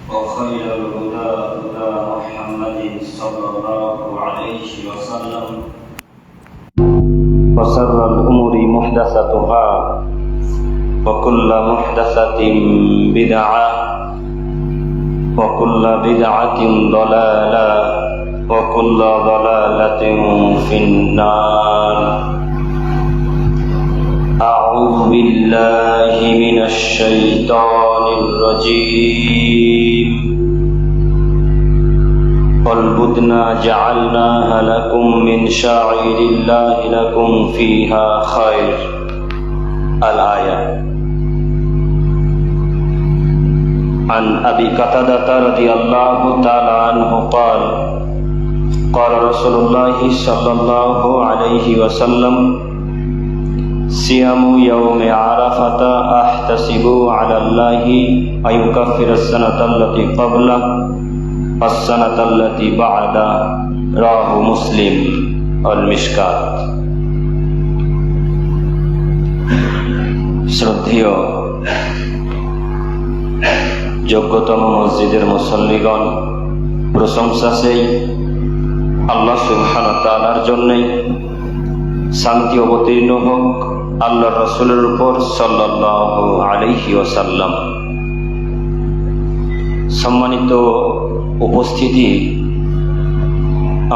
وخير الهدى هدى محمد صلى الله عليه وسلم وشر الأمور محدثاتها وكل محدثة بدعة وكل بدعة ضلالة وكل ضلالة في النار. أعوذ بالله من الشيطان الرجيم. والبدن جعلناها لكم من شعائر الله لكم فيها خير. الآية. عن أبي قتادة رضي الله تعالى عنه قال قال رسول الله صلى الله عليه وسلم صيام يوم عرفة أحتسب على الله أن يكفر السنة التي قبله والسنة التي بعده. رواه مسلم المشকাত. শ্রদ্ধেয় যোগ্যতম মসজিদের মুসল্লিগণ, প্রশংসা সেই আল্লাহ সুবহানাহু ওয়া তাআলার জন্যই। শান্তি অবতীর্ণ হোক আল্লাহর রাসূলের উপর সাল্লাল্লাহু আলাইহি ওয়াসাল্লাম। সম্মানিত উপস্থিতি,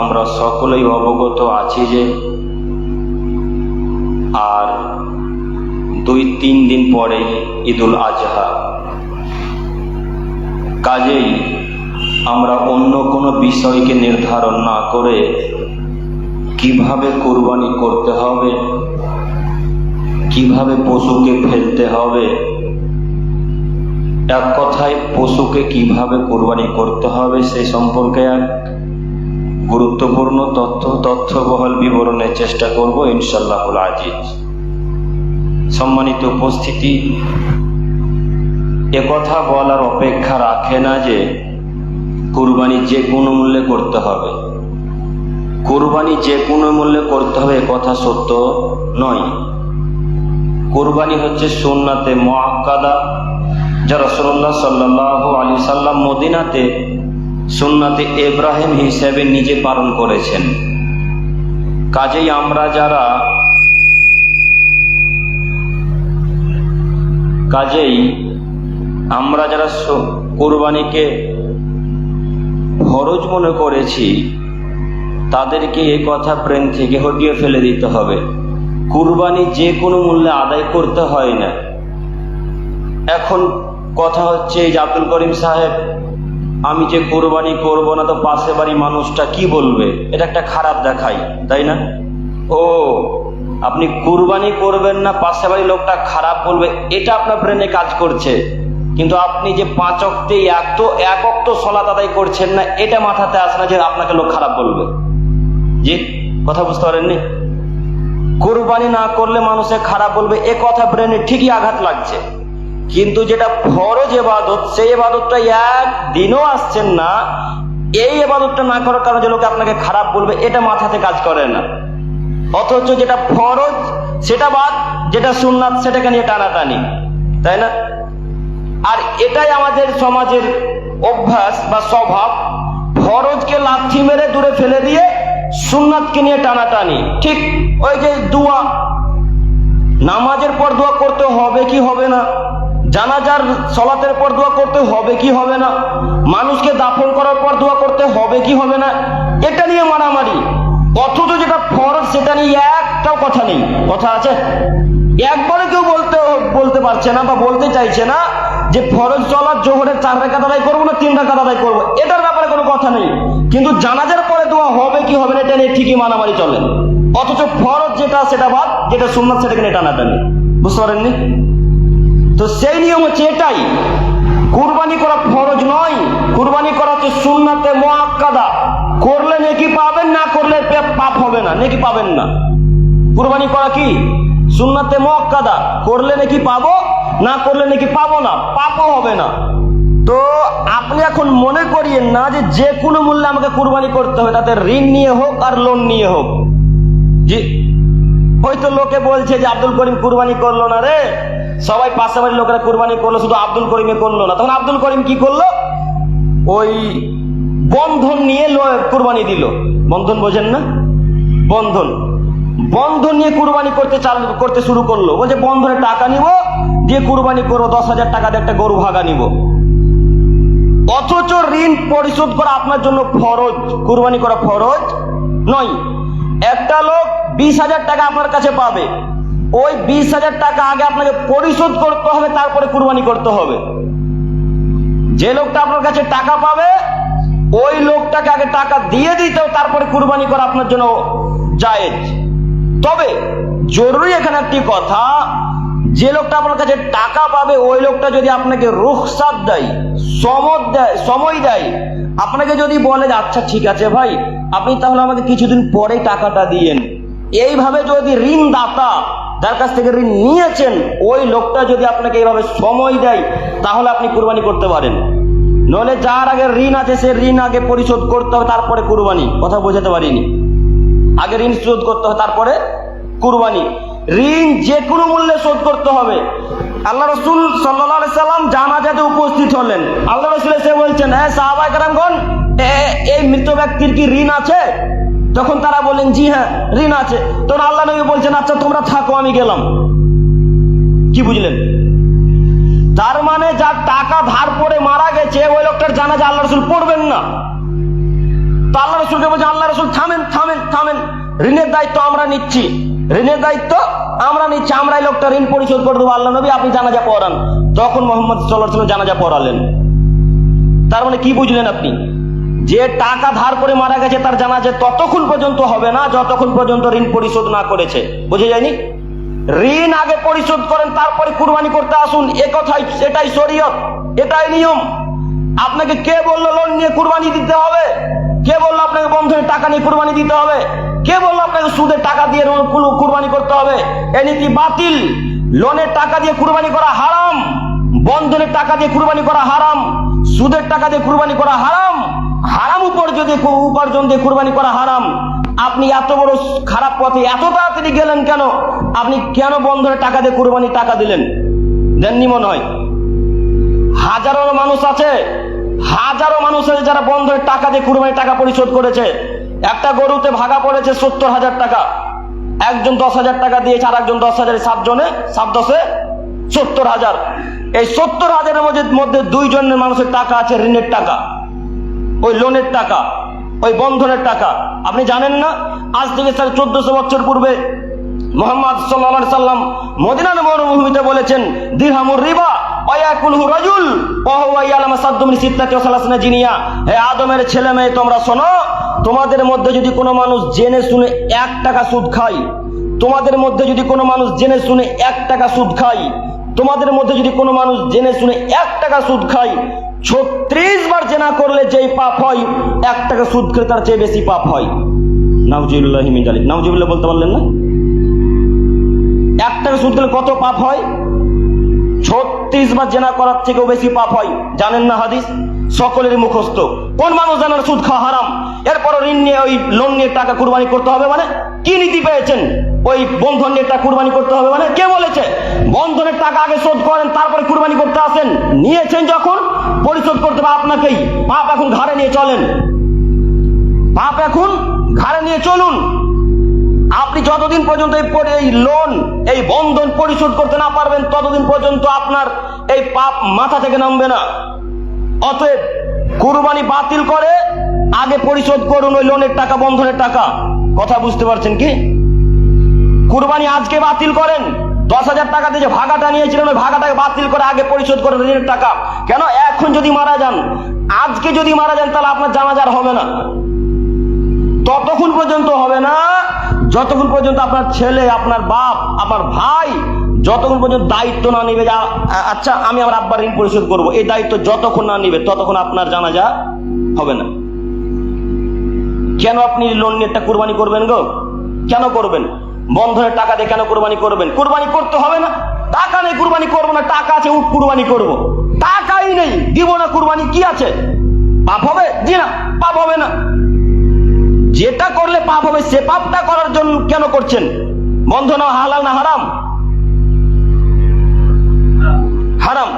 আমরা সকলেই অবগত আছি যে আর 2-3 দিন পরেই ঈদুল আজহা। কাজেই আমরা অন্য কোনো বিষয়কে নির্ধারণ না করে কিভাবে কুরবানি করতে হবে, কিভাবে পশুকে ফেলতে হবে, এক কথায় পশুকে কিভাবে কুরবানি করতে হবে সেই সম্পর্কে এক গুরুত্বপূর্ণ তথ্যবহুল বিবরণের চেষ্টা করব ইনশাআল্লাহুল আজিজ। সম্মানিত উপস্থিতি, একথা বলার অপেক্ষা রাখে না যে কুরবানি যে কোনো মূল্যে করতে হবে। কুরবানি যে কোনো মূল্যে করতে হবে একথা সত্য নয়। কুরবানি হচ্ছে সুন্নাতে মুআক্কাদা, যা রাসূলুল্লাহ সাল্লাল্লাহু আলাইহি সাল্লাম মদিনাতে সুন্নাতে ইব্রাহিম হিসেবে নিজে পালন করেছেন। কাজেই আমরা যারা কুরবানিকে ফরজ মনে করেছি তাদেরকে এই কথা ব্রেন থেকে হটিয়ে ফেলে দিতে হবে। কুরবানি যে কোনো মূল্যে আদায় করতে হয় না। এখন কথা হচ্ছে যে আব্দুল করিম সাহেব, আমি যে কুরবানি করব না তো পাশে বাড়ি মানুষটা কি বলবে, এটা একটা খারাপ দেখাই, তাই না? ও, আপনি কুরবানি করবেন না, পাশে বাড়ি লোকটা খারাপ বলবে, এটা আপনার ব্রেনে কাজ করছে। কিন্তু আপনি যে 5 ওয়াক্তে এক ওয়াক্ত সালাত আদায় করছেন না, এটা মাথাতে আসে না যে আপনাকে লোক খারাপ বলবে। জি, কথা বুঝতে পারেননি? কুরবানি না করলে মানুষে খারাপ বলবে, এ কথা ব্রেনে ঠিকই আঘাত লাগছে। কিন্তু যেটা ফরজ ইবাদত, সেই ইবাদতটা একদিনও আসছেন না, এই ইবাদতটা না করার কারণে যে লোকে আপনাকে খারাপ বলবে, এটা মাথাতে কাজ করে না। অথচ যেটা ফরজ সেটা বাদ, যেটা সুন্নাত সেটাকে নিয়ে টানাটানি, তাই না? আর এটাই আমাদের সমাজের অভ্যাস বা স্বভাব, ফরজকে লাথি মেরে দূরে ফেলে দিয়ে সুন্নাতকে নিয়ে টানাটানি। ঠিক ওই যে দোয়া, নামাজের পর দোয়া করতে হবে কি হবে না, জানাজার সালাতের পর দোয়া করতে হবে কি হবে না, মানুষকে দাফন করার পর দোয়া করতে হবে কি হবে না, এটা নিয়ে মারামারি। অথচ যেটা ফরজ সেটা নিয়ে একটাও কথা নেই। কথা আছে? একবারে কেউ বলতে পারছে না বা বলতে চাইছে না যে ফরজ সালাত জোহরের 4 রাকাত আদায় করবো না 3 রাকাত আদায় করবো, এটার ব্যাপারে কোনো কথা নেই। কিন্তু জানাজার পরে দোয়া হবে কি হবে না এটা নিয়ে ঠিকই মারামারি চলে। অথচ ফরজ যেটা সেটা বাদ, যেটা সুন্নাত সেটাকে নিয়ে টানাটানি। বুঝতে পারেননি? তো সেই নিয়ম হচ্ছে এটাই, কুরবানি করা ফরজ নয়, কুরবানি করা হচ্ছে সুন্নাতে মুআক্কাদা। করলে নেকি পাবেন, না করলে পাপ হবে না, নেকি পাবেন না। কুরবানি করা কি সুন্নাতে মুআক্কাদা, করলে নেকি পাবো, না করলে নাকি পাবো না, পাপও হবে না। তো আপনি এখন মনে করিয়েন না যে কোনো মূল্যে আমাকে কুরবানি করতে হবে, তাতে ঋণ নিয়ে হোক আর লোন নিয়ে হোক। জি, হয়তো লোকে বলছে যে আব্দুল করিম কুরবানি করলো না রে, সবাই পাশাপাশি লোকেরা কুরবানি করলো, শুধু আব্দুল করিমে করলো না। তখন আব্দুল করিম কি করলো? ওই বন্ধন নিয়ে কুরবানি দিল। বন্ধন বোঝেন না? বন্ধন বন্ধন নিয়ে কুরবানি করতে শুরু করলো। বলছে বন্ধনে টাকা নিব, দিয়ে কুরবানি করবো, 10,000 টাকা দিয়ে একটা গরু ভাগা নিব। অথচ ঋণ পরিশোধ করা আপনার জন্য ফরজ, কুরবানি করা ফরজ নয়। একটা লোক 20,000 টাকা আপনার কাছে পাবে, ওই 20,000 টাকা আগে আপনাকে পরিশোধ করতে হবে, তারপরে কুরবানি করতে হবে। যে লোকটা আপনার কাছে টাকা পাবে ওই লোকটাকে আগে টাকা দিয়ে দিতে, তারপরে কুরবানি করা আপনার জন্য জায়েজ। তবে জরুরি এখানে একটি কথা, যে লোকটা আপনার কাছে টাকা পাবে ওই লোকটা যদি আপনাকে রুখসাত দেয়, সময় দেয়, আপনাকে যদি বলে আচ্ছা ঠিক আছে ভাই, আপনি তাহলে আমাকে কিছুদিন পরে টাকাটা দিয়েন, এইভাবে যদি ঋণদাতা যার কাছ থেকে ঋণ নিয়েছেন ওই লোকটা যদি আপনাকে এইভাবে সময় দেয়, তাহলে আপনি কুরবানি করতে পারেন। নইলে যার আগে ঋণ আছে সে ঋণ আগে পরিশোধ করতে হবে, তারপরে কুরবানি। কথা বোঝাতে পারিনি? আগে ঋণ শোধ করতে হবে, তারপরে কুরবানি। ঋণ যে কোনো মূল্যে শোধ করতে হবে। আল্লাহ রসুল সাল্লাল্লাহু আলাইহি সাল্লাম জানাজাতে উপস্থিত হলেন। আল্লাহ রসুল এসে বলছেন, হ্যাঁ সাহাবায়ে কেরামগণ, এই মৃত ব্যক্তির কি ঋণ আছে? তখন তারা বললেন জি হ্যাঁ ঋণ আছে। তখন আল্লাহ নবী বলছেন আচ্ছা তোমরা থাকো, আমি গেলাম। কি বুঝলেন? তার মানে যার টাকা ধার পড়ে মারা গেছে ওই লোকটার জানাজা আল্লাহ রসুল পড়বেন না। তা আল্লাহ রসুলকে বলছে, আল্লাহ রসুল থামেন থামেন থামেন, ঋণের দায়িত্ব আমরা নিচ্ছি, ঋণের দায়িত্ব আমরা নিচ্ছি, আমরা এই লোকটা ঋণ পরিশোধ করে দেবো। আল্লাহ নবী আপনি জানাজা পড়ান। তখন মোহাম্মদ সাল্লাল্লাহু আলাইহি ওয়াসাল্লাম জানাজা পড়ালেন। তার মানে কি বুঝলেন আপনি? যে টাকা ধার করে মারা গেছে তার জানাজা ততক্ষণ পর্যন্ত হবে না যতক্ষণ পর্যন্ত ঋণ পরিশোধ না করেছে। বুঝে যায়নি? ঋণ আগে পরিশোধ করেন, তারপরে কুরবানি করতে আসুন। এটাই শরীয়ত, এটাই নিয়ম। আপনাকে কে বললো লোন নিয়ে কুরবানি দিতে হবে? কে বললো আপনাকে বন্ধনের টাকা নিয়ে কুরবানি দিতে হবে? কে বললো আপনাকে সুদের টাকা দিয়ে কুরবানি করতে হবে? এই নীতি বাতিল। লোনের টাকা দিয়ে কুরবানি করা হারাম, বন্ধনের টাকা দিয়ে কুরবানি করা হারাম, সুদের টাকা দিয়ে কুরবানি করা হারাম, হারাম উপার্জন দিয়ে কুরবানি করা হারাম। আপনি এত বড় খারাপ পথে এত তাড়াতাড়ি গেলেন কেন? আপনি কেন বন্ধনের টাকা দিয়ে কুরবানি টাকা দিলেন? দেননি মনে হয়। হাজারো মানুষ আছে যারা বন্ধনের টাকা দিয়ে কুরবানি টাকা পরিশোধ করেছে। একটা গরুতে ভাগা পড়েছে 70,000 টাকা, একজন 10,000 টাকা দিয়েছে, আর একজন 10,000, 7 10 70,000। এই 70,000-এর মধ্যে 2 জনের মানুষের টাকা আছে ঋণের টাকা, ওই লোনের টাকা, ওই বন্ধনের টাকা। আপনি জানেন না? আজ থেকে 1400 বছর পূর্বে মুহাম্মদ সাল্লাল্লাহু আলাইহি সাল্লাম মদিনার মরুভূমিতে বলেছেন, দিরহামুর রিবা ওয়া ইয়াকুলহু রাজুল ওয়া হুয়া ইয়ালামু সাদ্দুম সিত্তাতি ওয়া সালাসিনা জিনিয়া। হে আদমের ছেলে মেয়ে, তোমরা শোনো, তোমাদের মধ্যে যদি কোনো মানুষ জেনে শুনে 1 টাকা সুদ খায়, তোমাদের মধ্যে যদি কোনো মানুষ জেনে শুনে 1 টাকা সুদ খায়, তোমাদের মধ্যে যদি কোনো মানুষ জেনে শুনে 1 টাকা সুদ খায়, 36 বার জেনা করলে যেই পাপ হয় 1 টাকা সুদ খেলে তার চেয়ে বেশি পাপ হয়। নাউজুবিল্লাহি মিন যালিক। নাউজুবিল্লাহ বলতে পারলেন না? 1 টাকা সুদ খেলে কত পাপ হয়? 36 বার জেনা করার থেকেও বেশি পাপ হয়। জানেন না হাদিস? সকলেরই মুখস্থ। কোন মানুষ জানেন সুদ খাওয়া হারাম? এরপর ঋণ নিয়ে ওই লোন নিয়ে টাকা কুরবানি করতে হবে মানে কি নীতি পেয়েছেন? ওই বন্ধন নিয়ে টাকা কুরবানি করতে হবে মানে কে বলেছে? বন্ধনের টাকা আগে শোধ করেন, তারপরে কুরবানি করতে আসেন। নিয়েছেন যখন পরিশোধ করতে হবে আপনাকেই। পাপ এখন ঘাড়ে নিয়ে চলেন, পাপ এখন ঘাড়ে নিয়ে চলুন। আপনি যতদিন পর্যন্ত এই লোন, এই বন্ধন পরিশোধ করতে না পারবেন ততদিন পর্যন্ত আপনার এই পাপ মাথা থেকে নামবে না। অতএব কুরবানি বাতিল করে আগে পরিশোধ করুন ওই লোনের টাকা, বন্ধনের টাকা। কথা বুঝতে পারছেন কি? কুরবানি আজকে বাতিল করেন। 10,000 টাকা দিয়ে যে ভাগাটা নিয়েছিলেন ওই ভাগাটাকে বাতিল করে আগে পরিশোধ করেন ঋণের টাকা। কেন? এখন যদি মারা যান, আজকে যদি মারা যান, তাহলে আপনার জানাজার হবে না। ততক্ষণ পর্যন্ত হবে না যতক্ষণ পর্যন্ত আপনার ছেলে, আপনার বাপ, আপনার ভাই যতক্ষণ পর্যন্ত দায়িত্ব না নিবে, আচ্ছা আমি আমার আব্বার ঋণ পরিশোধ করবো, এই দায়িত্ব যতক্ষণ না নিবে ততক্ষণ আপনার জানাজা হবে না। কেন আপনি লোন নিয়ে একটা কুরবানি করবেন গো? কেন করবেন? বন্ধনের টাকা দিয়ে কেন কুরবানি করবেন? কুরবানি করতে হবে না? টাকা নেই কুরবানি করবো না, টাকা আছে কুরবানি করবো। টাকাই নেই, দিব না কুরবানি, কি আছে? পাপ হবে? জি না, পাপ হবে না। যেটা করলে পাপ হবে সে পাপটা করার জন্য কেন করছেন? বন্ধন হালাল না হারাম? হারাম।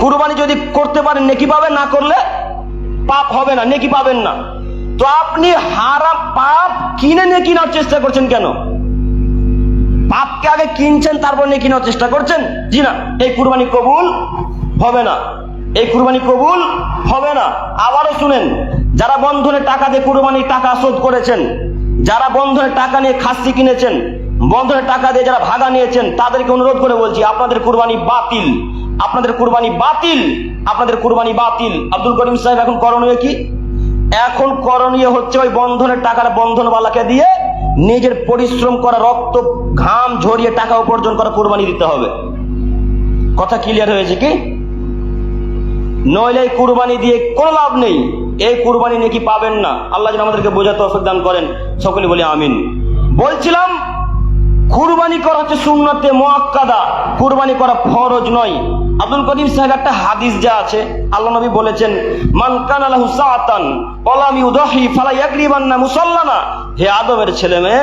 কুরবানি যদি করতে পারেন নেকি পাবেন, না করলে পাপ হবে না, নেকি পাবেন না। তো আপনি হারাম পাপ কিনে নেকি নেওয়ার চেষ্টা করছেন কেন? পাপকে আগে কিনছেন, তারপর নেকি নেওয়ার চেষ্টা করছেন? জি না, এই কুরবানি কবুল হবে না, এই কুরবানি কবুল হবে না। আবারও শুনেন, যারা বন্ধনের টাকা দিয়ে কুরবানির টাকা শোধ করেছেন, যারা বন্ধনের টাকা নিয়ে খাসি কিনেছেন, বন্ধনের টাকা দিয়ে যারা ভাগা নিয়েছেন, তাদেরকে অনুরোধ করে বলছি, আপনাদের কুরবানি বাতিল, আপনাদের কুরবানি বাতিল, আপনাদের কুরবানি বাতিল। আব্দুল করিম সাহেব, এখন করণীয় কি? এখন করণীয় হচ্ছে ওই বন্ধনের টাকার বন্ধনওয়ালাকে দিয়ে নিজের পরিশ্রম করা, রক্ত ঘাম ঝরিয়ে টাকা উপার্জন করা কুরবানি দিতে হবে। কথা ক্লিয়ার হয়েছে কি? নইলে এই কুরবানি দিয়ে কোনো লাভ নেই, এই কুরবানি নাকি পাবেন না। আল্লাহ যেন আমাদেরকে বোঝার তৌফিক দান করেন, সকলে বলি আমিন। বলছিলাম, কুরবানি করা হচ্ছে সুন্নতে মুআক্কাদা, কুরবানি করা ফরজ নয়। আব্দুল করিম সাহেব একটা হাদিস যা আছে, আল্লাহ নবী বলেছেন, মান কানা লাহু সাআতান ওয়া লাম ইউদাহি ফালা ইয়াকরিবান্না মুসাল্লানা। হে আদমের ছেলে মেয়ে,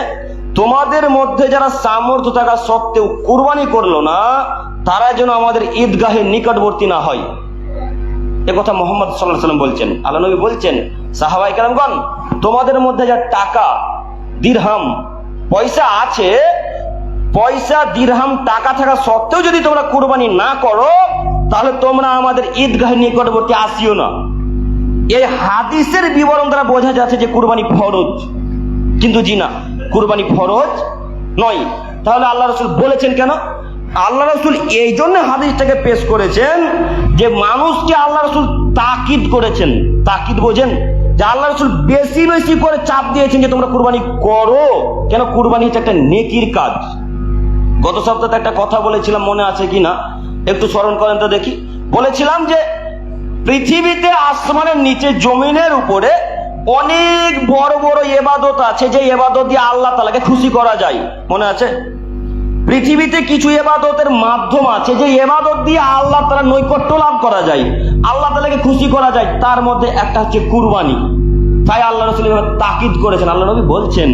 তোমাদের মধ্যে যারা সামর্থ্য থাকা সত্ত্বেও কুরবানি করলো না, তারা যেন আমাদের ঈদগাহের নিকটবর্তী না হয়। এ কথা মুহাম্মদ সাল্লাল্লাহু আলাইহি ওয়াসাল্লাম বলছেন। আল্লাহ নবী বলছেন, সাহাবায়ে কেরামগণ, তোমাদের মধ্যে যা টাকা, দিরহাম, পয়সা আছে, পয়সা দিরহাম টাকা থাকা সত্ত্বেও যদি তোমরা কুরবানি না করো, তাহলে তোমরা আমাদের ঈদগাহের নিকটবর্তী আসিও না। এই হাদিসের বিবরণ দ্বারা বোঝা যাচ্ছে যে কুরবানি ফরজ, কিন্তু জি না, কুরবানি ফরজ নয়। তাহলে আল্লাহ রাসূল বলেছেন কেন? আল্লাহ রাসূল এই জন্য হাদিসটাকে পেশ করেছেন যে মানুষকে আল্লাহ রাসূল তাকিদ করেছেন। তাকিদ বোঝেন? যে আল্লাহ রাসূল বেশি বেশি করে চাপ দিয়েছেন যে তোমরা কুরবানি করো। কেন? কুরবানি হচ্ছে একটা নেকির কাজ। গত সপ্তাহে একটা কথা বলেছিলাম, মনে আছে কিনা একটু স্মরণ করেন তো দেখি। বলেছিলাম যে পৃথিবীতে, আসমানের নিচে, জমিনের উপরে অনেক বড় বড় ইবাদত আছে, যে ইবাদত দিয়ে আল্লাহ তাআলাকে খুশি করা যায়। মনে আছে? পৃথিবীতে কিছু ইবাদতের মাধ্যম আছে, যে ইবাদত দিয়ে আল্লাহ তাআলার নৈকট্য লাভ করা যায়, আল্লাহ তাআলাকে খুশি করা যায়। তার মধ্যে একটা হচ্ছে কুরবানি। তাই আল্লাহ রাসূল তাকিদ করেছেন। আল্লাহ নবী বলছেন,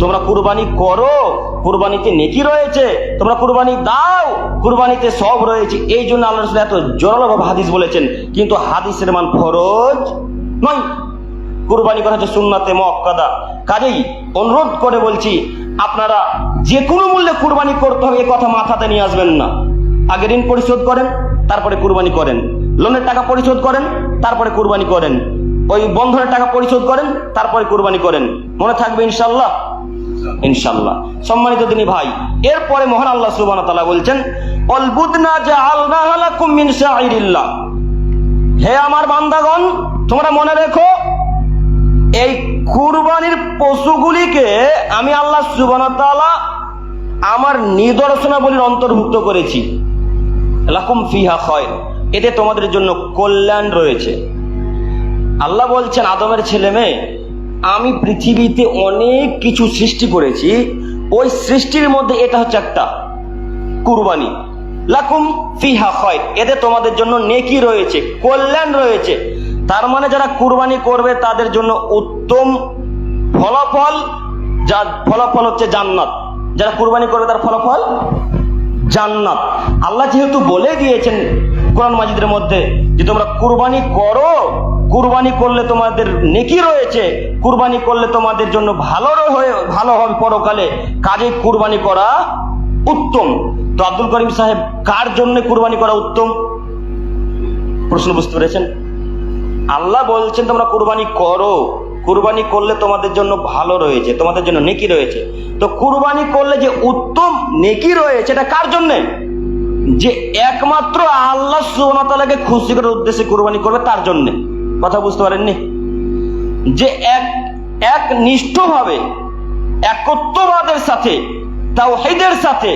তোমরা কুরবানি করো, কুরবানিতে নেকি রয়েছে, তোমরা কুরবানি দাও, কুরবানিতে সব রয়েছে। এই জন্য আল্লাহ রাসূল এত জোরালোভাবে হাদিস বলেছেন, কিন্তু হাদিসের মান ফরজ নয়। কুরবানি করা হচ্ছে সুন্নাতে মুআক্কাদা। কাজেই অনুরোধ করে বলছি, আপনারা যে কোনো মূল্যে কুরবানি করতে হবে, এই কথা মাথাতে নিয়ে আসবেন না। আগে ঋণ পরিশোধ করেন, তারপরে কুরবানি করেন। লোনের টাকা পরিশোধ করেন, তারপরে কুরবানি করেন। ওই বন্ধনের টাকা পরিশোধ করেন, তারপরে কুরবানি করেন। মনে থাকবে ইনশাআল্লাহ? ইনশাআল্লাহ। সম্মানিত দিনী ভাই, এরপরে মহান আল্লাহ সুবহানাহু ওয়া তাআলা বলছেন, আল বুদনা জাআলনাহা লাকুম মিন শাইরিল্লাহ। হে আমার বান্দাগণ, তোমরা মনে রেখো, এই কুরবানির পশুগুলিকে আমি আল্লাহ সুবহানাহু ওয়া তাআলা আমার নিদর্শনাবলীর অন্তর্ভুক্ত করেছি। লাকুম ফিহা খায়র, এতে তোমাদের জন্য কল্যাণ রয়েছে। আল্লাহ বলছেন, আদমের ছেলে মেয়ে, আমি পৃথিবীতে অনেক কিছু সৃষ্টি করেছি, ওই সৃষ্টির মধ্যে এটা হচ্ছে একটা কুরবানি। লাকুম ফিহা খায়র, এতে তোমাদের জন্য নেকি রয়েছে, কল্যাণ রয়েছে। তার মানে যারা কুরবানি করবে তাদের জন্য উত্তম ফলাফল, যার ফলাফল হচ্ছে জান্নাত। যারা কুরবানি করবে তার ফলাফল জান্নাত। আল্লাহ যেহেতু বলে দিয়েছেন কোরআন মাজিদের মধ্যে যে তোমরা কুরবানি করো, কুরবানি করলে তোমাদের নেকি রয়েছে, কুরবানি করলে তোমাদের জন্য ভালো হবে পরকালে, কাজে কুরবানি করা উত্তম। তো আব্দুল করিম সাহেব, কার জন্য কুরবানি করা উত্তম? প্রশ্ন বুঝতে পেরেছেন? আল্লাহ বলছেন তোমরা কুরবানি করো, কুরবানি করলে তোমাদের জন্য ভালো রয়েছে, তোমাদের জন্য নেকি রয়েছে। তো কুরবানি করলে যে উত্তম নেকি রয়েছে, এটা কার জন্য? যে একমাত্র আল্লাহ সুবহানাহু ওয়া তাআলাকে খুশি করার উদ্দেশ্যে কুরবানি করবে, তার জন্য। কথা বুঝতে পারেননি? যে এক নিষ্ঠভাবে, একত্ববাদের সাথে, তাওহীদের সাথে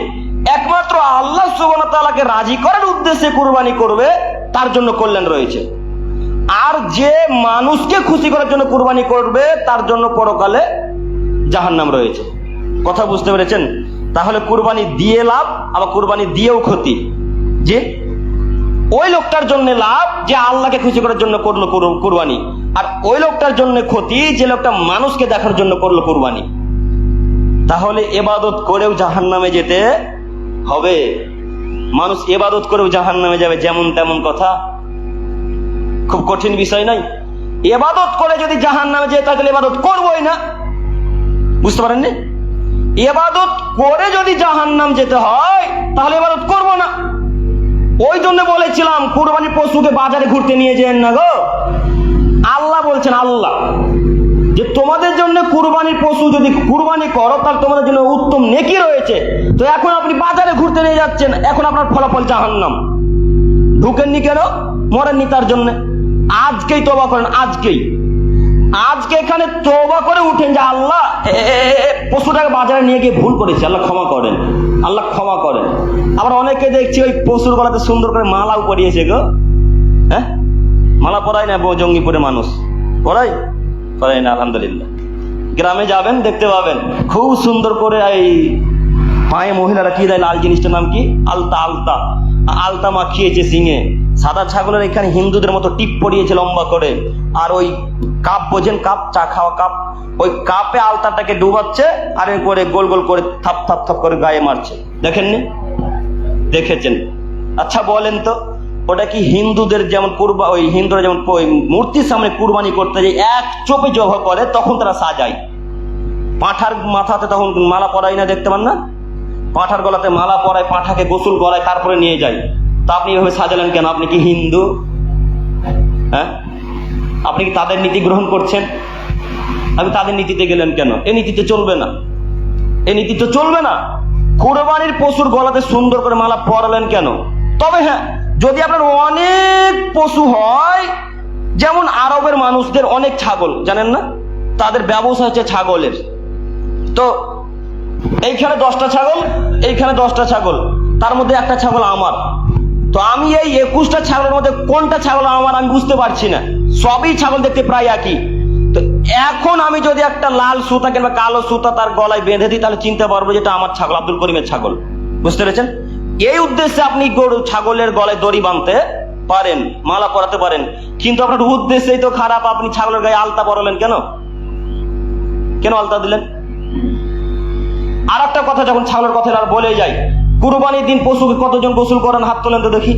একমাত্র আল্লাহ সুবহানাহু ওয়া তাআলাকে রাজি করার উদ্দেশ্যে কুরবানি করবে, তার জন্য কল্যাণ রয়েছে। আর যে মানুষকে খুশি করার জন্য কুরবানি করবে, তার জন্য পরকালে জাহান্নাম রয়েছে। কথা বুঝতে পেরেছেন? তাহলে কুরবানি দিয়ে লাভ, আবার কুরবানি দিয়েও ক্ষতি। যে ওই লোকটার জন্য লাভ যে আল্লাহকে খুশি করার জন্য করলো কুরবানি, আর ওই লোকটার জন্য ক্ষতি যে লোকটা মানুষকে দেখার জন্য করলো কুরবানি। তাহলে ইবাদত করেও জাহান্নামে যেতে হবে। মানুষ ইবাদত করেও জাহান্নামে যাবে, যেমন তেমন কথা, খুব কঠিন বিষয় নয়। ইবাদত করে যদি জাহান্নামে যেতে হয় তাহলে ইবাদত করবোই না। বুঝতে পারেননি? ইবাদত করে যদি জাহান্নাম যেতে হয় তাহলে ইবাদত করব না। ওই জন্য বলেছিলাম কুরবানির পশুকে বাজারে ঘুরতে নিয়ে যেন না গো। আল্লাহ বলছেন, আল্লাহ যে তোমাদের জন্য কুরবানির পশু যদি কুরবানি করো তাহলে তোমাদের জন্য উত্তম নেকি রয়েছে। তো এখন আপনি বাজারে ঘুরতে নিয়ে যাচ্ছেন, এখন আপনার ফলাফল জাহান্নাম। ঢুকেননি কেন? মরেননি তার জন্য। আজকেই তওবা করেন, আজকে এখানে তওবা করে উঠেন যে আল্লাহ পশুটাকে বাজারে নিয়ে গিয়ে ভুল করেছি, আল্লাহ ক্ষমা করেন, আল্লাহ ক্ষমা করেন। আবার অনেকে দেখছি ওই পশুর গলাতে সুন্দর করে মালাও পরিয়েছে গো। হ্যাঁ, মালা পরায় না জঙ্গিপুরে মানুষ? পরায় না, আলহামদুলিল্লাহ। গ্রামে যাবেন দেখতে পাবেন খুব সুন্দর করে এই পায়ে মহিলারা কি দেয়, লাল জিনিসটার নাম কি, আলতা মাখিয়েছে সিঙে। সাদা ছাগলের এখানে হিন্দুদের মতো টিপ পরিয়েছে লম্বা করে। আর ওই কাপ, বোঝেন কাপ, চা খাওয়া কাপ, ওই কাপে আলতাটাকে ডুবাচ্ছে আর করে গোল গোল করে থাপ থাপ থাপ করে গায়ে মারছে। দেখেননি? দেখেছেন? আচ্ছা বলেন তো, ওটা কি হিন্দুদের যেমন ওই হিন্দুরা যেমন মূর্তির সামনে কুরবানি করতে যায় এক চোপে জবাহ করে, তখন তারা সাজায়। পাঁঠার মাথাতে তখন মালা পরায় না, দেখতে পান না? পাঁঠার গলাতে মালা পরায়, পাঁঠাকে গোসল করায়, তারপরে নিয়ে যায়। তা আপনি এভাবে সাজালেন কেন? আপনি কি হিন্দু? হ্যাঁ, আপনি কি তাদের নীতি গ্রহণ করছেন? আপনি তাদের নীতিতে গেলেন কেন? এই নীতিতে চলবে না, এই নীতি তো চলবে না। কুরবানির পশুর গলাতে সুন্দর করে মালা পরালেন কেন? তবে হ্যাঁ, যদি আপনার অনেক পশু হয়, যেমন আরবের মানুষদের অনেক ছাগল, জানেন না? তাদের ব্যবসা হচ্ছে ছাগলের। তো এইখানে 10টা ছাগল, এইখানে 10টা ছাগল, তার মধ্যে একটা ছাগল আমার। তো আমি এই 21টা ছাগলের মধ্যে কোনটা ছাগল আমার আমি বুঝতে পারছি না। সবই ছাগল দেখতে প্রায় একই। তো এখন আমি যদি একটা লাল সুতা কিংবা কালো সুতা তার গলায় বেঁধে দিই, তাহলে চিনতে পারবো যেটা আমার ছাগল, আব্দুল করিমের ছাগল। বুঝতে পেরেছেন? এই উদ্দেশ্যে আপনি গরু ছাগলের গলায় দড়ি বাঁধতে পারেন, মালা পরাতে পারেন, কিন্তু আপনার উদ্দেশ্যই তো খারাপ। আপনি ছাগলের গায়ে আলতা পরালেন কেন? কেন আলতা দিলেন? আর একটা কথা, যখন ছাগলের কথা আর বলে যাই, কুরবানির দিন পশুকে কতজন গোসল করেন? হাত তোলেন তো দেখি।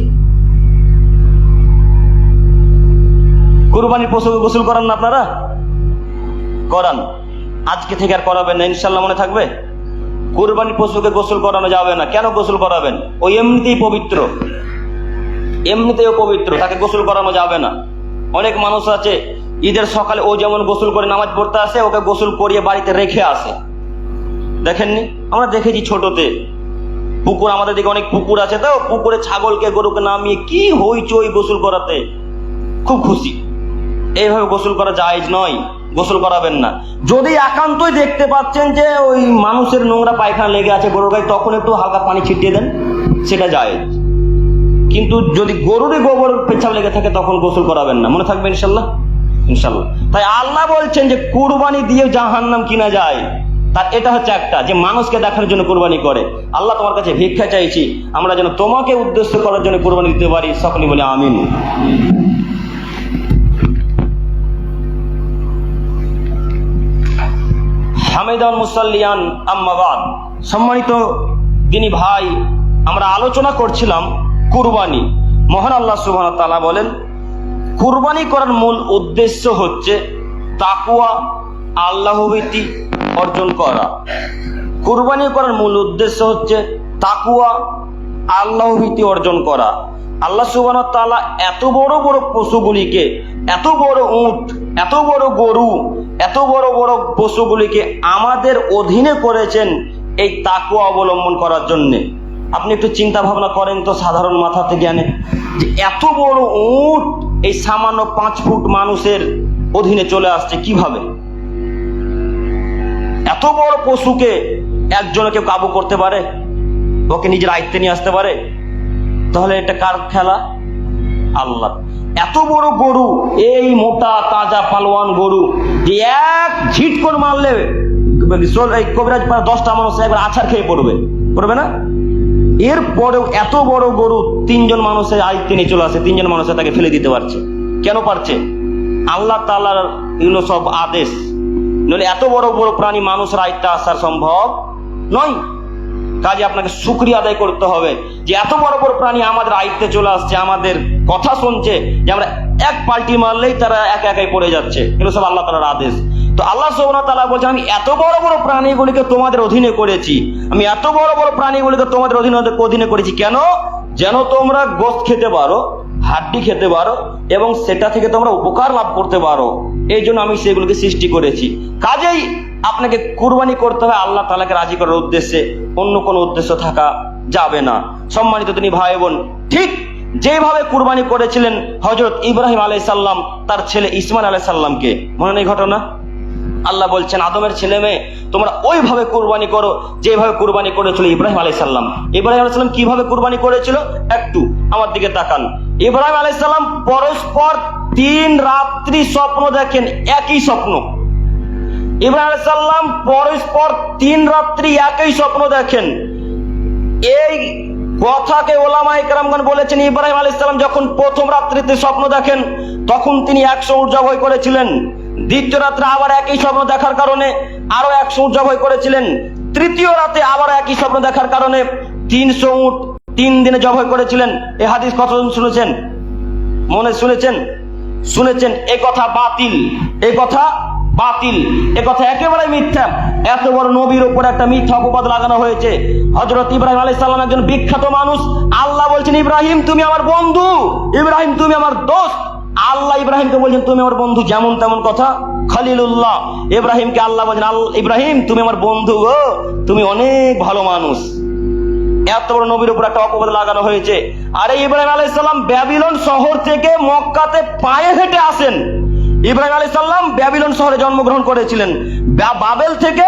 কুরবানির পশুকে গোসল করান না আপনারা? করান। আজকে থেকে আর করাবেন না, ইনশাল্লাহ মনে থাকবে? কুরবানির পশুকে গোসল করানো যাবে না। কেন গোসল করাবেন? ওই এমনিতেই পবিত্র, এমনিতেও পবিত্র, তাকে গোসল করানো যাবে না। অনেক মানুষ আছে ঈদের সকালে ও যেমন গোসল করে নামাজ পড়তে আসে, ওকে গোসল করিয়ে বাড়িতে রেখে আসে। দেখেননি? আমরা দেখেছি ছোটতে পুকুর, আমাদের দিকে অনেক পুকুর আছে, তো পুকুরে ছাগলকে গরুকে নামিয়ে কি হইচই গোসল করাতে, খুব খুশি। এইভাবে গোসল করা জায়েজ নয়, গোসল করাবেন না। যদি একান্তই দেখতে পাচ্ছেন যে ওই মানুষের নোংরা পায়খানা লেগে আছে গরুর গায়ে, তখন একটু হালকা পানি ছিটিয়ে দেন, সেটা জায়েজ। কিন্তু যদি গরুরই গোবর পেছাব লেগে থাকে তখন গোসল করাবেন না, মনে থাকবে ইনশাল্লাহ। ইনশাল্লাহ। তাই আল্লাহ বলছেন যে কুরবানি দিয়ে জাহান্নাম কিনা যায়, তার এটা হচ্ছে একটা, যে মানুষকে দেখার জন্য কুরবানি করে। আল্লাহ তোমার কাছে ভিক্ষা চাইছি, আমরা যেন তোমাকে উদ্দেশ্য করার জন্য কুরবানি দিতে পারি। সকলে বলে আমিন। হামিদান মুসাল্লিয়ান আম্মা বাদ। সম্মানিত দিনী ভাই, আমরা আলোচনা করছিলাম কুরবানি। মহান আল্লাহ সুবহানাহু ওয়া তাআলা বলেন, কুরবানি করার মূল উদ্দেশ্য হচ্ছে তাকওয়া, আল্লাহভীতি অর্জন করা। কুরবানি করার মূল উদ্দেশ্য হচ্ছে তাকওয়া, আল্লাহভীতি অর্জন করা। আল্লাহ সুবহানাহু ওয়া তাআলা এত বড় বড় পশুগুলিকে, এত বড় উট, এত বড় গরু, এত বড় বড় পশুগুলিকে আমাদের অধীনে করেছেন এই তাকওয়া অবলম্বন করার জন্যে। আপনি একটু চিন্তা ভাবনা করেন তো সাধারণ মাথাতে জ্ঞানে, যে এত বড় উট এই সামান্য 5 ফুট মানুষের অধীনে চলে আসছে কিভাবে? এত বড় পশুকে একজনকে কাবু করতে পারে, ওকে নিজের আয়ত্তে নিয়ে আসতে পারে? তাহলে এটা কার খেলা? আল্লাহ। এত বড় গরু, এই মোটা তাজা পালোয়ান গরু, যে এক ঝিটকন মারলে এই কবিরাজ 10টা মানুষ একবার আছাড় খেয়ে পড়বে না? এরপরেও এত বড় গরু 3 জন মানুষের আয়ত্তে নিয়ে চলে আসে, 3 জন মানুষের তাকে ফেলে দিতে পারছে। কেন পারছে? আল্লাহ তাআলার এগুলো সব আদেশ। নইলে এত বড় বড় প্রাণী মানুষের আয়ত্তে আসার সম্ভব নয়। কাজে আপনাকে শুকরিয়া আদায় করতে হবে যে এত বড় বড় প্রাণী আমাদের আয়ত্তে চলে আসছে, আমাদের কথা শুনছে, যে আমরা এক পাল্টি মারলেই তারা একে একাই পড়ে যাচ্ছে। এগুলো সব আল্লাহ তাআলার আদেশ। তো আল্লাহ সুবহানাহু ওয়া তাআলা বলছেন, আমি এত বড় বড় প্রাণীগুলিকে তোমাদের অধীনে করেছি, আমি এত বড় বড় প্রাণীগুলিকে তোমাদের অধীনে করেছি কেন? যেন তোমরা গোশত খেতে পারো, হাড্ডি খেতে পারো এবং সেটা থেকে তোমরা উপকার লাভ করতে পারো, এই জন্য আমি সেগুলোকে সৃষ্টি করেছি। কাজেই আপনাকে কুরবানি করতে হবে আল্লাহ তাআলাকে রাজি করার উদ্দেশ্যে, অন্য কোনো উদ্দেশ্য থাকা যাবে না। সম্মানিত তিনি ভাই বোন, ঠিক যেভাবে কুরবানি করেছিলেন হযরত ইব্রাহিম আলাইহিস সালাম তার ছেলে ইসমাইল আলাইহিস সালামকে, মনে নেই ঘটনা? আল্লাহ বলছেন, আদমের ছেলে মেয়ে তোমরা ওইভাবে কুরবানি করো যেভাবে কুরবানি করেছিল ইব্রাহিম আলাইহিস সালাম। ইব্রাহিম আলাইহিস সালাম কিভাবে কুরবানি করেছিল একটু আমার দিকে তাকান। ইব্রাহিম আলাইহিস সালাম পরস্পর 3 রাত্রি স্বপ্ন দেখেন, একই স্বপ্ন। ইব্রাহিম আলাইহিস সালাম পরস্পর 3 রাত্রি একই স্বপ্ন দেখেন। এই কথাকে ওলামায়ে কেরামগণ বলেছেন, ইব্রাহিম আলাইহিস সালাম যখন প্রথম রাত্রিতে স্বপ্ন দেখেন তখন তিনি 100 উট জবাই করেছিলেন। দ্বিতীয় রাত্রে আবার একই স্বপ্ন দেখার কারণে আরো 100 উট জবাই করেছিলেন। তৃতীয় রাতে আবার একই স্বপ্ন দেখার কারণে 300 উট 3 দিনে জবাই করেছিলেন। এই হাদিস কতজন শুনেছেন? মনে শুনেছেন? এই কথা বাতিল, এই কথা বাতিল, এ কথা একেবারে মিথ্যা। এত বড় নবীর উপর একটা মিথ্যা অপবাদ লাগানো হয়েছে। হযরত ইব্রাহিম আলাইহিস সালাম একজন বিখ্যাত মানুষ। আল্লাহ বলছেন, ইব্রাহিম তুমি আমার বন্ধু, ইব্রাহিম তুমি আমার দোস্ত। আল্লাহ ইব্রাহিমকে বলছেন তুমি আমার বন্ধু, যেমন তেমন কথা। খলিলুল্লাহ ইব্রাহিমকে আল্লাহ বলছেন, ইব্রাহিম তুমি আমার বন্ধু গো, তুমি অনেক ভালো মানুষ। এত বড় নবীর উপর একটা অপবাদ লাগানো হয়েছে। আরে ইব্রাহিম আলাইহিস সালাম ব্যাবিলন শহর থেকে মক্কাতে পায়ে হেঁটে আসেন। ইব্রাহিম আলাইহিস সালাম ব্যাবিলন শহরে জন্মগ্রহণ করেছিলেন, বাবেল থেকে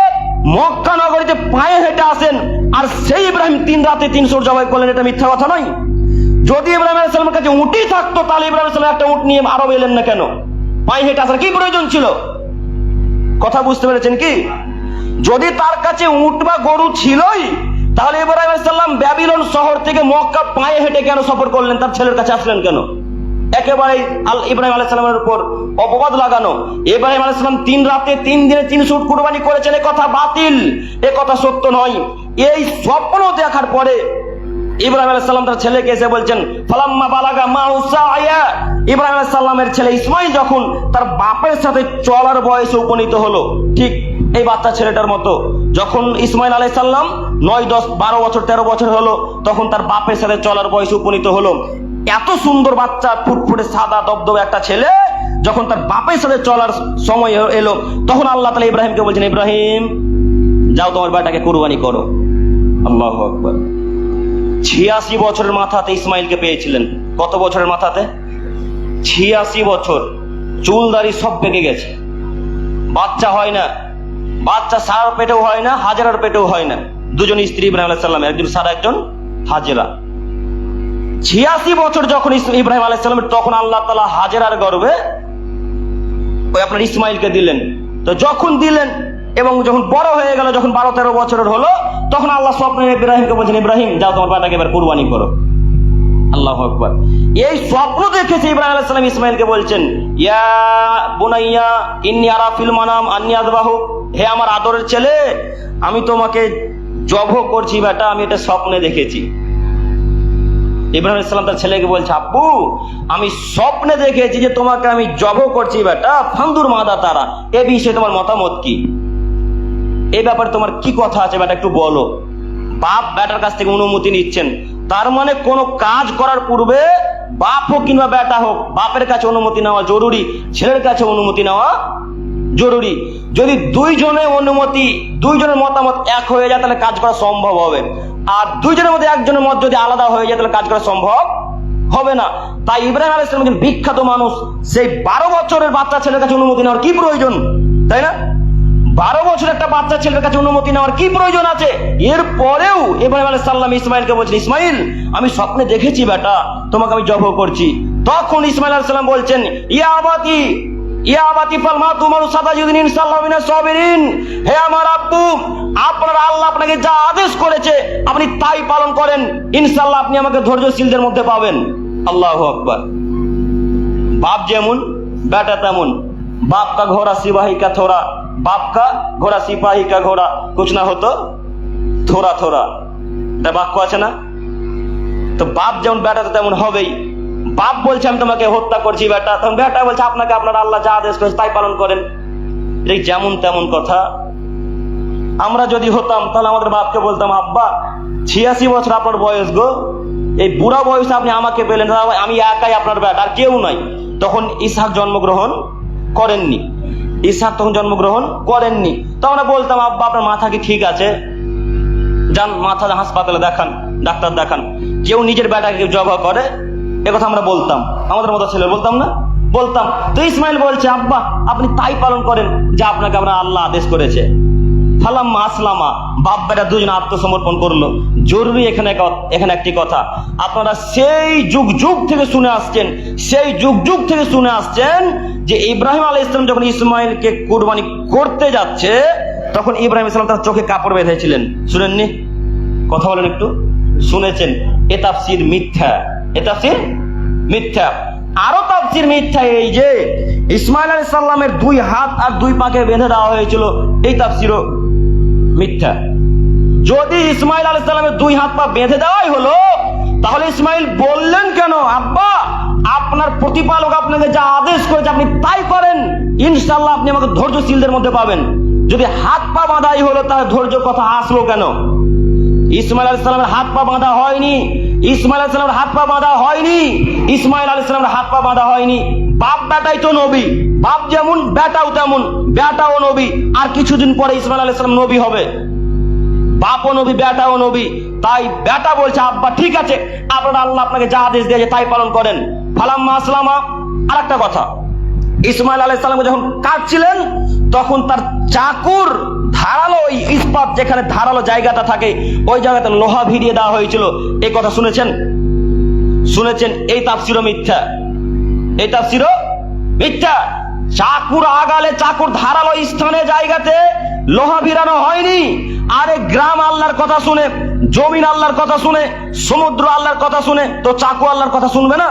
মক্কা নগরীতে পায়ে হেঁটে আসেন। আর সেই ইব্রাহিম 3 রাতে 300 জবাই করলেন, এটা মিথ্যা কথা নয়? যদি ইব্রাহিম আলাইহিস সালামের কাছে উটই থাকতো তাহলে ইব্রাহিম আলাইহিস সালাম একটা উট নিয়ে আরব এলেন না কেন? পায়ে হেঁটে আসার কি প্রয়োজন ছিল? কথা বুঝতে পেরেছেন কি? যদি তার কাছে উট বা গরু ছিলই তাহলে ইব্রাহিম আলাইহিস সালাম ব্যাবিলন শহর থেকে মক্কা পায়ে হেঁটে কেন সফর করলেন? তার ছেলের কাছে আসলেন কেন? একেবারে ইব্রাহিম আলাইহিস সালামের উপর অপবাদ লাগানো। ইব্রাহিম আলাইহিস সালাম 3 রাতে 3 দিনে 300 উট কুরবানি করেছেন, এ কথা বাতিল, এ কথা সত্য নয়। এই স্বপ্ন দেখার পরে ইব্রাহিম আলাইহিস সালাম তার ছেলেকে এসে বলছেন, ফালাম্মা বালাগা মাহু সায়া, ইব্রাহিম আলাইহিস সালামের ছেলে ইসমাইল যখন তার বাপের সাথে চলার বয়সে উপনীত হলো, ঠিক এই বাচ্চা ছেলেটার মতো, যখন ইসমাইল আলাইহিস সালাম 9, 10, 12 বছর 13 বছর হলো তখন তার বাপের সাথে চলার বয়সে উপনীত হলো। এত সুন্দর বাচ্চা, ফুটফুটে সাদা দবদবে একটা ছেলে যখন তার বাপের সাথে চলার সময় এলো তখন আল্লাহ তাআলা ইব্রাহিমকে বলছেন, ইব্রাহিম যাও তোমার বেটাকে কুরবানি করো। আল্লাহু আকবার। 86 বছরের মাথাতে ইসমাইলকে পেয়েছিলেন। কত বছরের মাথাতে? 86 বছর। চুল দাড়ি সব পেকে গেছে, বাচ্চা হয় না, বাচ্চা সারার পেটেও হয় না, হাজেরার পেটেও হয় না। দুজন স্ত্রী ইব্রাহিম আলাইহিস সালাম, একজন সারা একজন হাজেরা। 86 বছর যখন ইব্রাহিম আলাইহিস সালামের, তখন আল্লাহ তাআলা হাজেরার গর্ভে ওই আপনার ইসমাইলকে দিলেন। তো যখন দিলেন এবং যখন বড় হয়ে গেল, যখন 12-13 বছরের হলো তখন আল্লাহ স্বপ্নে ইব্রাহিমকে বলছেন, ইব্রাহিম যাও তোমার বেটাকে এবার কুরবানি করো। আল্লাহু আকবার। এই স্বপ্ন দেখেছে ইব্রাহিম আলাইহিস সালাম ইসমাইলকে বলছেন, ইয়া বুনাইয়া ইন্নী আরা ফিল মানাম আন্নী আযবাহু, হে আমার আদরের ছেলে আমি তোমাকে জবাহ করছি বেটা, আমি এটা স্বপ্নে দেখেছি। ইব্রাহিম আলাইহিস সালাম তার ছেলেকে বলছে, আব্বু আমি স্বপ্নে দেখেছি যে তোমাকে আমি জবাহ করছি বেটা, ফান্দুর মাদা তারা, এ বিষয়ে তোমার মতামত কি? এই ব্যাপারে তোমার কি কথা আছে বেটা, একটু বলো। বাপ বেটার কাছ থেকে অনুমতি নিচ্ছেন, তার মানে কোন কাজ করার পূর্বে বাপ হোক কিংবা বেটা হোক, বাপের কাছে অনুমতি নেওয়া জরুরি, ছেলের কাছে অনুমতি নেওয়া জরুরি। যদি দুইজনের মতামত এক হয়ে যায় তাহলে কাজ করা সম্ভব হবে, আর দুইজনের মধ্যে একজনের মত যদি আলাদা হয়ে যায় তাহলে কাজ করা সম্ভব হবে না। তাই ইব্রাহিম আলাইহিস সালাম একজন বিখ্যাত মানুষ, সেই 12 বছরের বাচ্চা ছেলের কাছে অনুমতি নেওয়ার কি প্রয়োজন, তাই না? 12 বছর একটা বাচ্চা ছেলের কাছে অনুমতি নেওয়ার কি প্রয়োজন আছে? এরপরেও ইব্রাহিম আলাইহিস সালাম ইসমাইলকে বলছেন, ইসমাইল আমি স্বপ্নে দেখেছি বেটা তোমাকে আমি জবাহ করছি। তখন ইসমাইল আলাইহিস সালাম বলছেন, ইয়া আবাতি ফালমা তুমারু সাতাজিদিন ইনশাআল্লাহ মিনাস সাবিরিন, হে আমার আব্বু আপনার আল্লাহ আপনাকে যা আদেশ করেছে আপনি তাই পালন করেন, ইনশাআল্লাহ আপনি আমাকে ধৈর্যশীলদের মধ্যে পাবেন। আল্লাহু আকবার। বাপ যেমন বেটা তেমন। बाप का घोड़ा सिपाही का थोड़ा, बाप का घोड़ा सिपाही का घोड़ा, कुछ ना हो तो थोड़ा थोड़ा, এটা বাক্য আছে না? তো বাপ যেমন বেটা তো তেমন হবেই। বাপ বলছে আমি তোমাকে হত্যা করছি বেটা, তখন বেটা বলছে আপনাকে আপনার আল্লাহ যা আদেশ করেছে তাই পালন করেন। এই যেমন তেমন কথা। আমরা যদি হতাম তাহলে আমাদের বাপকে বলতাম, আব্বা 86 বছর আপনার বয়স গো, এই বুড়া বয়সে আপনি আমাকে পেলেন, আমি একাই আপনার বেটা, আর কেউ নাই। তখন ইসহাক জন্মগ্রহণ করেননি, ইসহাক তখন জন্মগ্রহণ করেননি। তখন আমরা বলতাম, আব্বা আপনার মাথা কি ঠিক আছে, যান মাথা হাসপাতালে দেখান, ডাক্তার দেখান। কেউ নিজের বেটাকে কেউ জবাই করে, একথা আমরা বলতাম, আমাদের মতো ছেলে বলতাম না, বলতাম। তো ইসমাইল বলছে, আব্বা আপনি তাই পালন করেন যা আপনাকে আমরা আল্লাহ আদেশ করেছে। ফালাম্মা আসলামা, বাপ বেটা দুজন আত্মসমর্পণ করলো। জরুরি এখানে একটি কথা, আপনারা সেই যুগ যুগ থেকে শুনে আসছেন, সেই যুগ যুগ থেকে শুনে আসছেন যে ইব্রাহিম আলাইহিস সালাম যখন ইসমাইলকে কুরবানি করতে যাচ্ছে, তখন ইব্রাহিম আলাইহিস সালাম তার চোখে কাপড় বেঁধেছিলেন। শুনেননি? কথা বলেন একটু। শুনেছেন? এ তাফসীর মিথ্যা, এ তাফসীর মিথ্যা। আরো তাফসীর মিথ্যা এই যে ইসমাইল আলাইহিস সালামের 2 হাত আর 2 পাকে বেঁধে দেওয়া হয়েছিল, এই তাফসীরও মিথ্যা। যদি ইসমাইল আলাইহিস সালামের 2 হাত পা বেঁধে দেওয়াই হলো, তাহলে ইসমাইল বললেন কেন, আব্বা আপনার প্রতিপালক আপনাকে যা আদেশ করেছে আপনি তাই করেন, ইনশাআল্লাহ আপনি আমাকে ধৈর্যশীলদের মধ্যে পাবেন। যদি হাত পা বাঁধাই হলো, তাহলে ধৈর্য কথা আসলো কেন? ইসমাইল আলাইহিস সালামের হাত পা বাঁধা হয়নি, ইসমাইল আলাইহিস সালামের হাত পা বাঁধা হয়নি, ইসমাইল আলাইহিস সালামের হাত পা বাঁধা হয়নি। বাপ বেটাই তো নবী, বাপ যেমন বেটাও তেমন, বেটাও নবী। আর কিছুদিন পরে ইসমাইল আলাইহিস সালাম নবী হবে, বাপও নবী বেটাও নবী। তাই বেটা বলছে, আব্বা ঠিক আছে, আপনার আল্লাহ আপনাকে যা আদেশ দিয়েছে তাই পালন করেন। ফালাম্মা আসলামা। আর একটা কথা, ইসমাইল আলাইহিস সালামকে যখন কাটছিলেন, তখন তার চাকুর ধারালো, ওই ইস্পাত যেখানে ধারালো জায়গাটা থাকে, ওই জায়গাতে লোহা ভিড়িয়ে দেওয়া হয়েছিল। এই কথা শুনেছেন? শুনেছেন? এই তাফসীরও মিথ্যা, এই তাফসীরও মিথ্যা। চাকুর আগালে, চাকুর ধারালো স্থানে জায়গাতে লোহা ভিড়ানো হয়নি। আরে গ্রাম আল্লাহর কথা শুনে, জমিন আল্লাহর কথা শুনে, সমুদ্র আল্লাহর কথা শুনে, তো চাকু আল্লাহর কথা শুনবে না?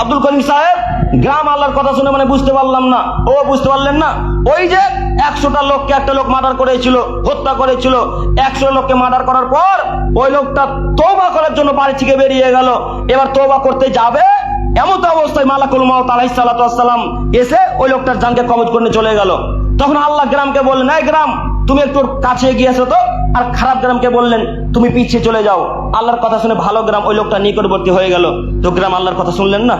আব্দুল করিম সাহেব, গ্রাম আল্লাহর কথা শুনে মানে বুঝতে পারলাম না। ও বুঝতে পারলেন না? ওই যে 100টা লোককে একটা লোক মার্ডার করেছিল, হত্যা করেছিল। 100 লোককে মার্ডার করার পর ওই লোকটা তওবা করার জন্য বাড়ি থেকে বেরিয়ে গেল। এবার তওবা করতে যাবে, এমন তো অবস্থায় মালাকুল মাউত আলাইহিস সালাতু ওয়াস সালাম এসে ওই লোকটার জানকে কবজ করে চলে গেল। তখন আল্লাহ গ্রামকে বললেন, এই গ্রাম তুমি একটু কাছে এগিয়ে এসো তো। আর খারাপ গ্রামকে বললেন, তুমি পিছিয়ে চলে যাও। আল্লাহর কথা শুনে ভালো গ্রাম ওই লোকটা নিকটবর্তী হয়ে গেল। তো গ্রাম আল্লাহর কথা শুনলেন না?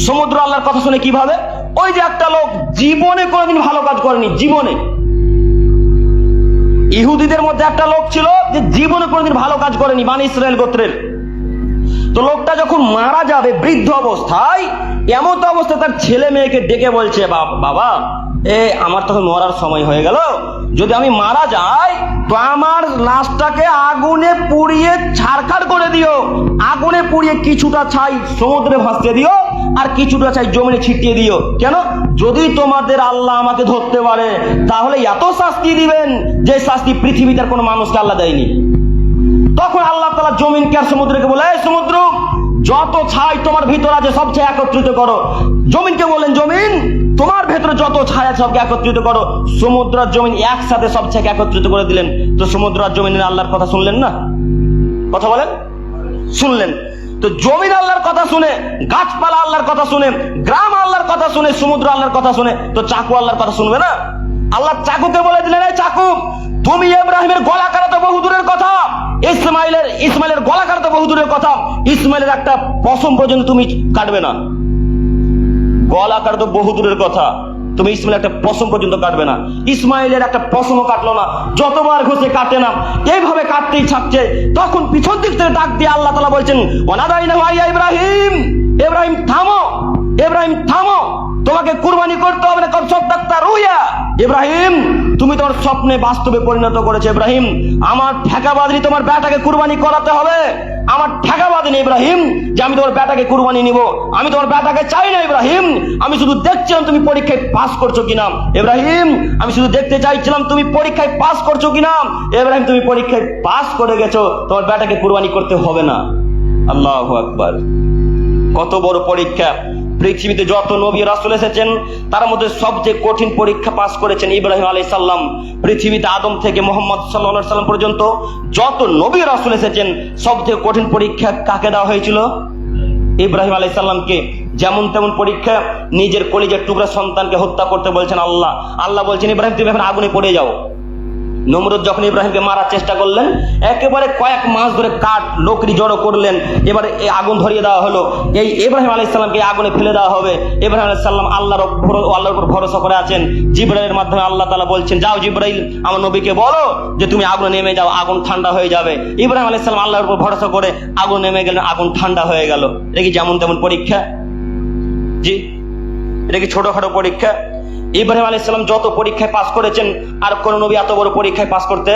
সমুদ্র আল্লাহর কথা শুনে কিভাবে? ওই যে একটা লোক জীবনে কোনোদিন ভালো কাজ করেনি, জীবনে। ইহুদিদের মধ্যে একটা লোক ছিল যে জীবনে কোনোদিন ভালো কাজ করেনি, বনি ইসরাইল গোত্রের। তো লোকটা যখন মারা যাবে বৃদ্ধ অবস্থায়, এমন তো অবস্থায় তার ছেলে মেয়েকে ডেকে বলছে, বাবা আমার তখন মরার সময় হয়ে গেল, যদি আমি মারা যাই তো আমার লাশটাকে আগুনে পুড়িয়ে ছারখার করে দিও। আগুনে পুড়িয়ে কিছুটা ছাই সমুদ্রে ভাসতে দিও, আর কিছুটা ছাই জমিনে ছিটিয়ে দিও। কেন? যদি তোমাদের আল্লাহ আমাকে ধরতে পারে, তাহলে এত শাস্তি দিবেন যে শাস্তি পৃথিবীতে কোনো মানুষকে আল্লাহ দেয়নি। তখন আল্লাহ তাআলা জমিনকে আর সমুদ্রকে বলে, এই সমুদ্র, যত ছাই তোমার ভিতর আছে সব ছাই একত্রিত করো। জমিনকে বললেন, জমিন তোমার ভেতরে যত ছাই আছে সবকে একত্রিত করো। সমুদ্র আর জমিন একসাথে সব ছাইকে একত্রিত করে দিলেন। তো সমুদ্র আর জমিনের আল্লাহর কথা শুনলেন না? কথা বলেন, শুনলেন? তো জমিন আল্লাহর কথা শুনে, গাছপালা আল্লাহর কথা শুনে, গ্রাম আল্লাহর কথা শুনে, সমুদ্র আল্লাহর কথা শুনে, তো চাকু আল্লাহর কথা শুনবে না? আল্লাহ চাকুকে বলে দিলেন, এই চাকু, তুমি ইব্রাহিমের গলা কাটাতে বহু দূরের কথা, ইসমাইলের গলা কাটাতে বহু দূরের কথা, ইসমাইলের একটা পশম পর্যন্ত তুমি কাটবে না। গলা কাটাতে বহু দূরের কথা, তুমি ইসমাইলের একটা পশম পর্যন্ত কাটবে না। ইসমাইলের একটা পশমও কাটলো না, যতবার ঘষে কাটে না, এইভাবে কাটতেই থাকছে। তখন পিছন দিক থেকে ডাক দিয়ে আল্লাহ তাআলা বলছেন, ওয়ানাদাইনাহু ইয়া ইব্রাহিম, ইব্রাহিম থামো, ইব্রাহিম থামো, তোমাকে কুরবানি করতে হবে না। ইব্রাহিম, তুমি তোমার স্বপ্নে বাস্তবে পরিণত করেছো। ইব্রাহিম, আমার ঠেকা বাঁধনি তোমার বেটাকে কুরবানি করাতে হবে। আমার ঠেকা বাঁধনি ইব্রাহিম যে আমি তোমার বেটাকে কুরবানি নিব। আমি তোমার বেটাকে চাই না ইব্রাহিম, আমি শুধু দেখছিলাম তুমি পরীক্ষায় পাস করছো কিনা। ইব্রাহিম, আমি শুধু দেখতে চাইছিলাম তুমি পরীক্ষায় পাস করছো কিনা। ইব্রাহিম, তুমি পরীক্ষায় পাস করে গেছো, তোমার বেটাকে কুরবানি করতে হবে না। আল্লাহু আকবার! কত বড় পরীক্ষা! পৃথিবীতে যত নবী রাসূল এসেছেন, তার মধ্যে সবচেয়ে কঠিন পরীক্ষা পাস করেছেন ইব্রাহিম আলাইহিস সালাম। পৃথিবীতে আদম থেকে মুহাম্মদ সাল্লাল্লাহু আলাইহি সাল্লাম পর্যন্ত যত নবী রাসূল এসেছেন, সবচেয়ে কঠিন পরীক্ষা কাকে দেওয়া হয়েছিল? ইব্রাহিম আলাইহিস সালামকে যেমন তেমন পরীক্ষা, নিজের কলিজার টুকরা সন্তানকে হত্যা করতে বলছেন আল্লাহ। আল্লাহ বলছেন ইব্রাহিম তুমি এখন আগুনে পড়ে যাও। নমরুদ যখন ইব্রাহিমকে মারার চেষ্টা করলেন, একেবারে কয়েক মাস ধরে কাঠ লকড়ি জড়ো করলেন, এবারে এই আগুন ধরিয়ে দেওয়া হলো, এই ইব্রাহিম আলাইহিস সালামকে আগুনে ফেলে দেওয়া হবে। ইব্রাহিম আলাইহিস সালাম আল্লাহর উপর ভরসা করে আছেন। জিবরাইলের মাধ্যমে আল্লাহ তাআলা বলছেন যাও জিবরাইল আমার নবীকে বলো যে তুমি আগুনে নেমে যাও, আগুন ঠান্ডা হয়ে যাবে। ইব্রাহিম আলাইহিস সালাম আল্লাহর উপর ভরসা করে আগুন নেমে গেলেন, আগুন ঠান্ডা হয়ে গেল। এটা কি যেমন তেমন পরীক্ষা? জি, এটা কি ছোটখাটো পরীক্ষা? ইব্রাহিম আলাইহিস সালাম যত পরীক্ষায় পাস করেছেন আর কোন নবী এত বড় পরীক্ষায় পাস করতে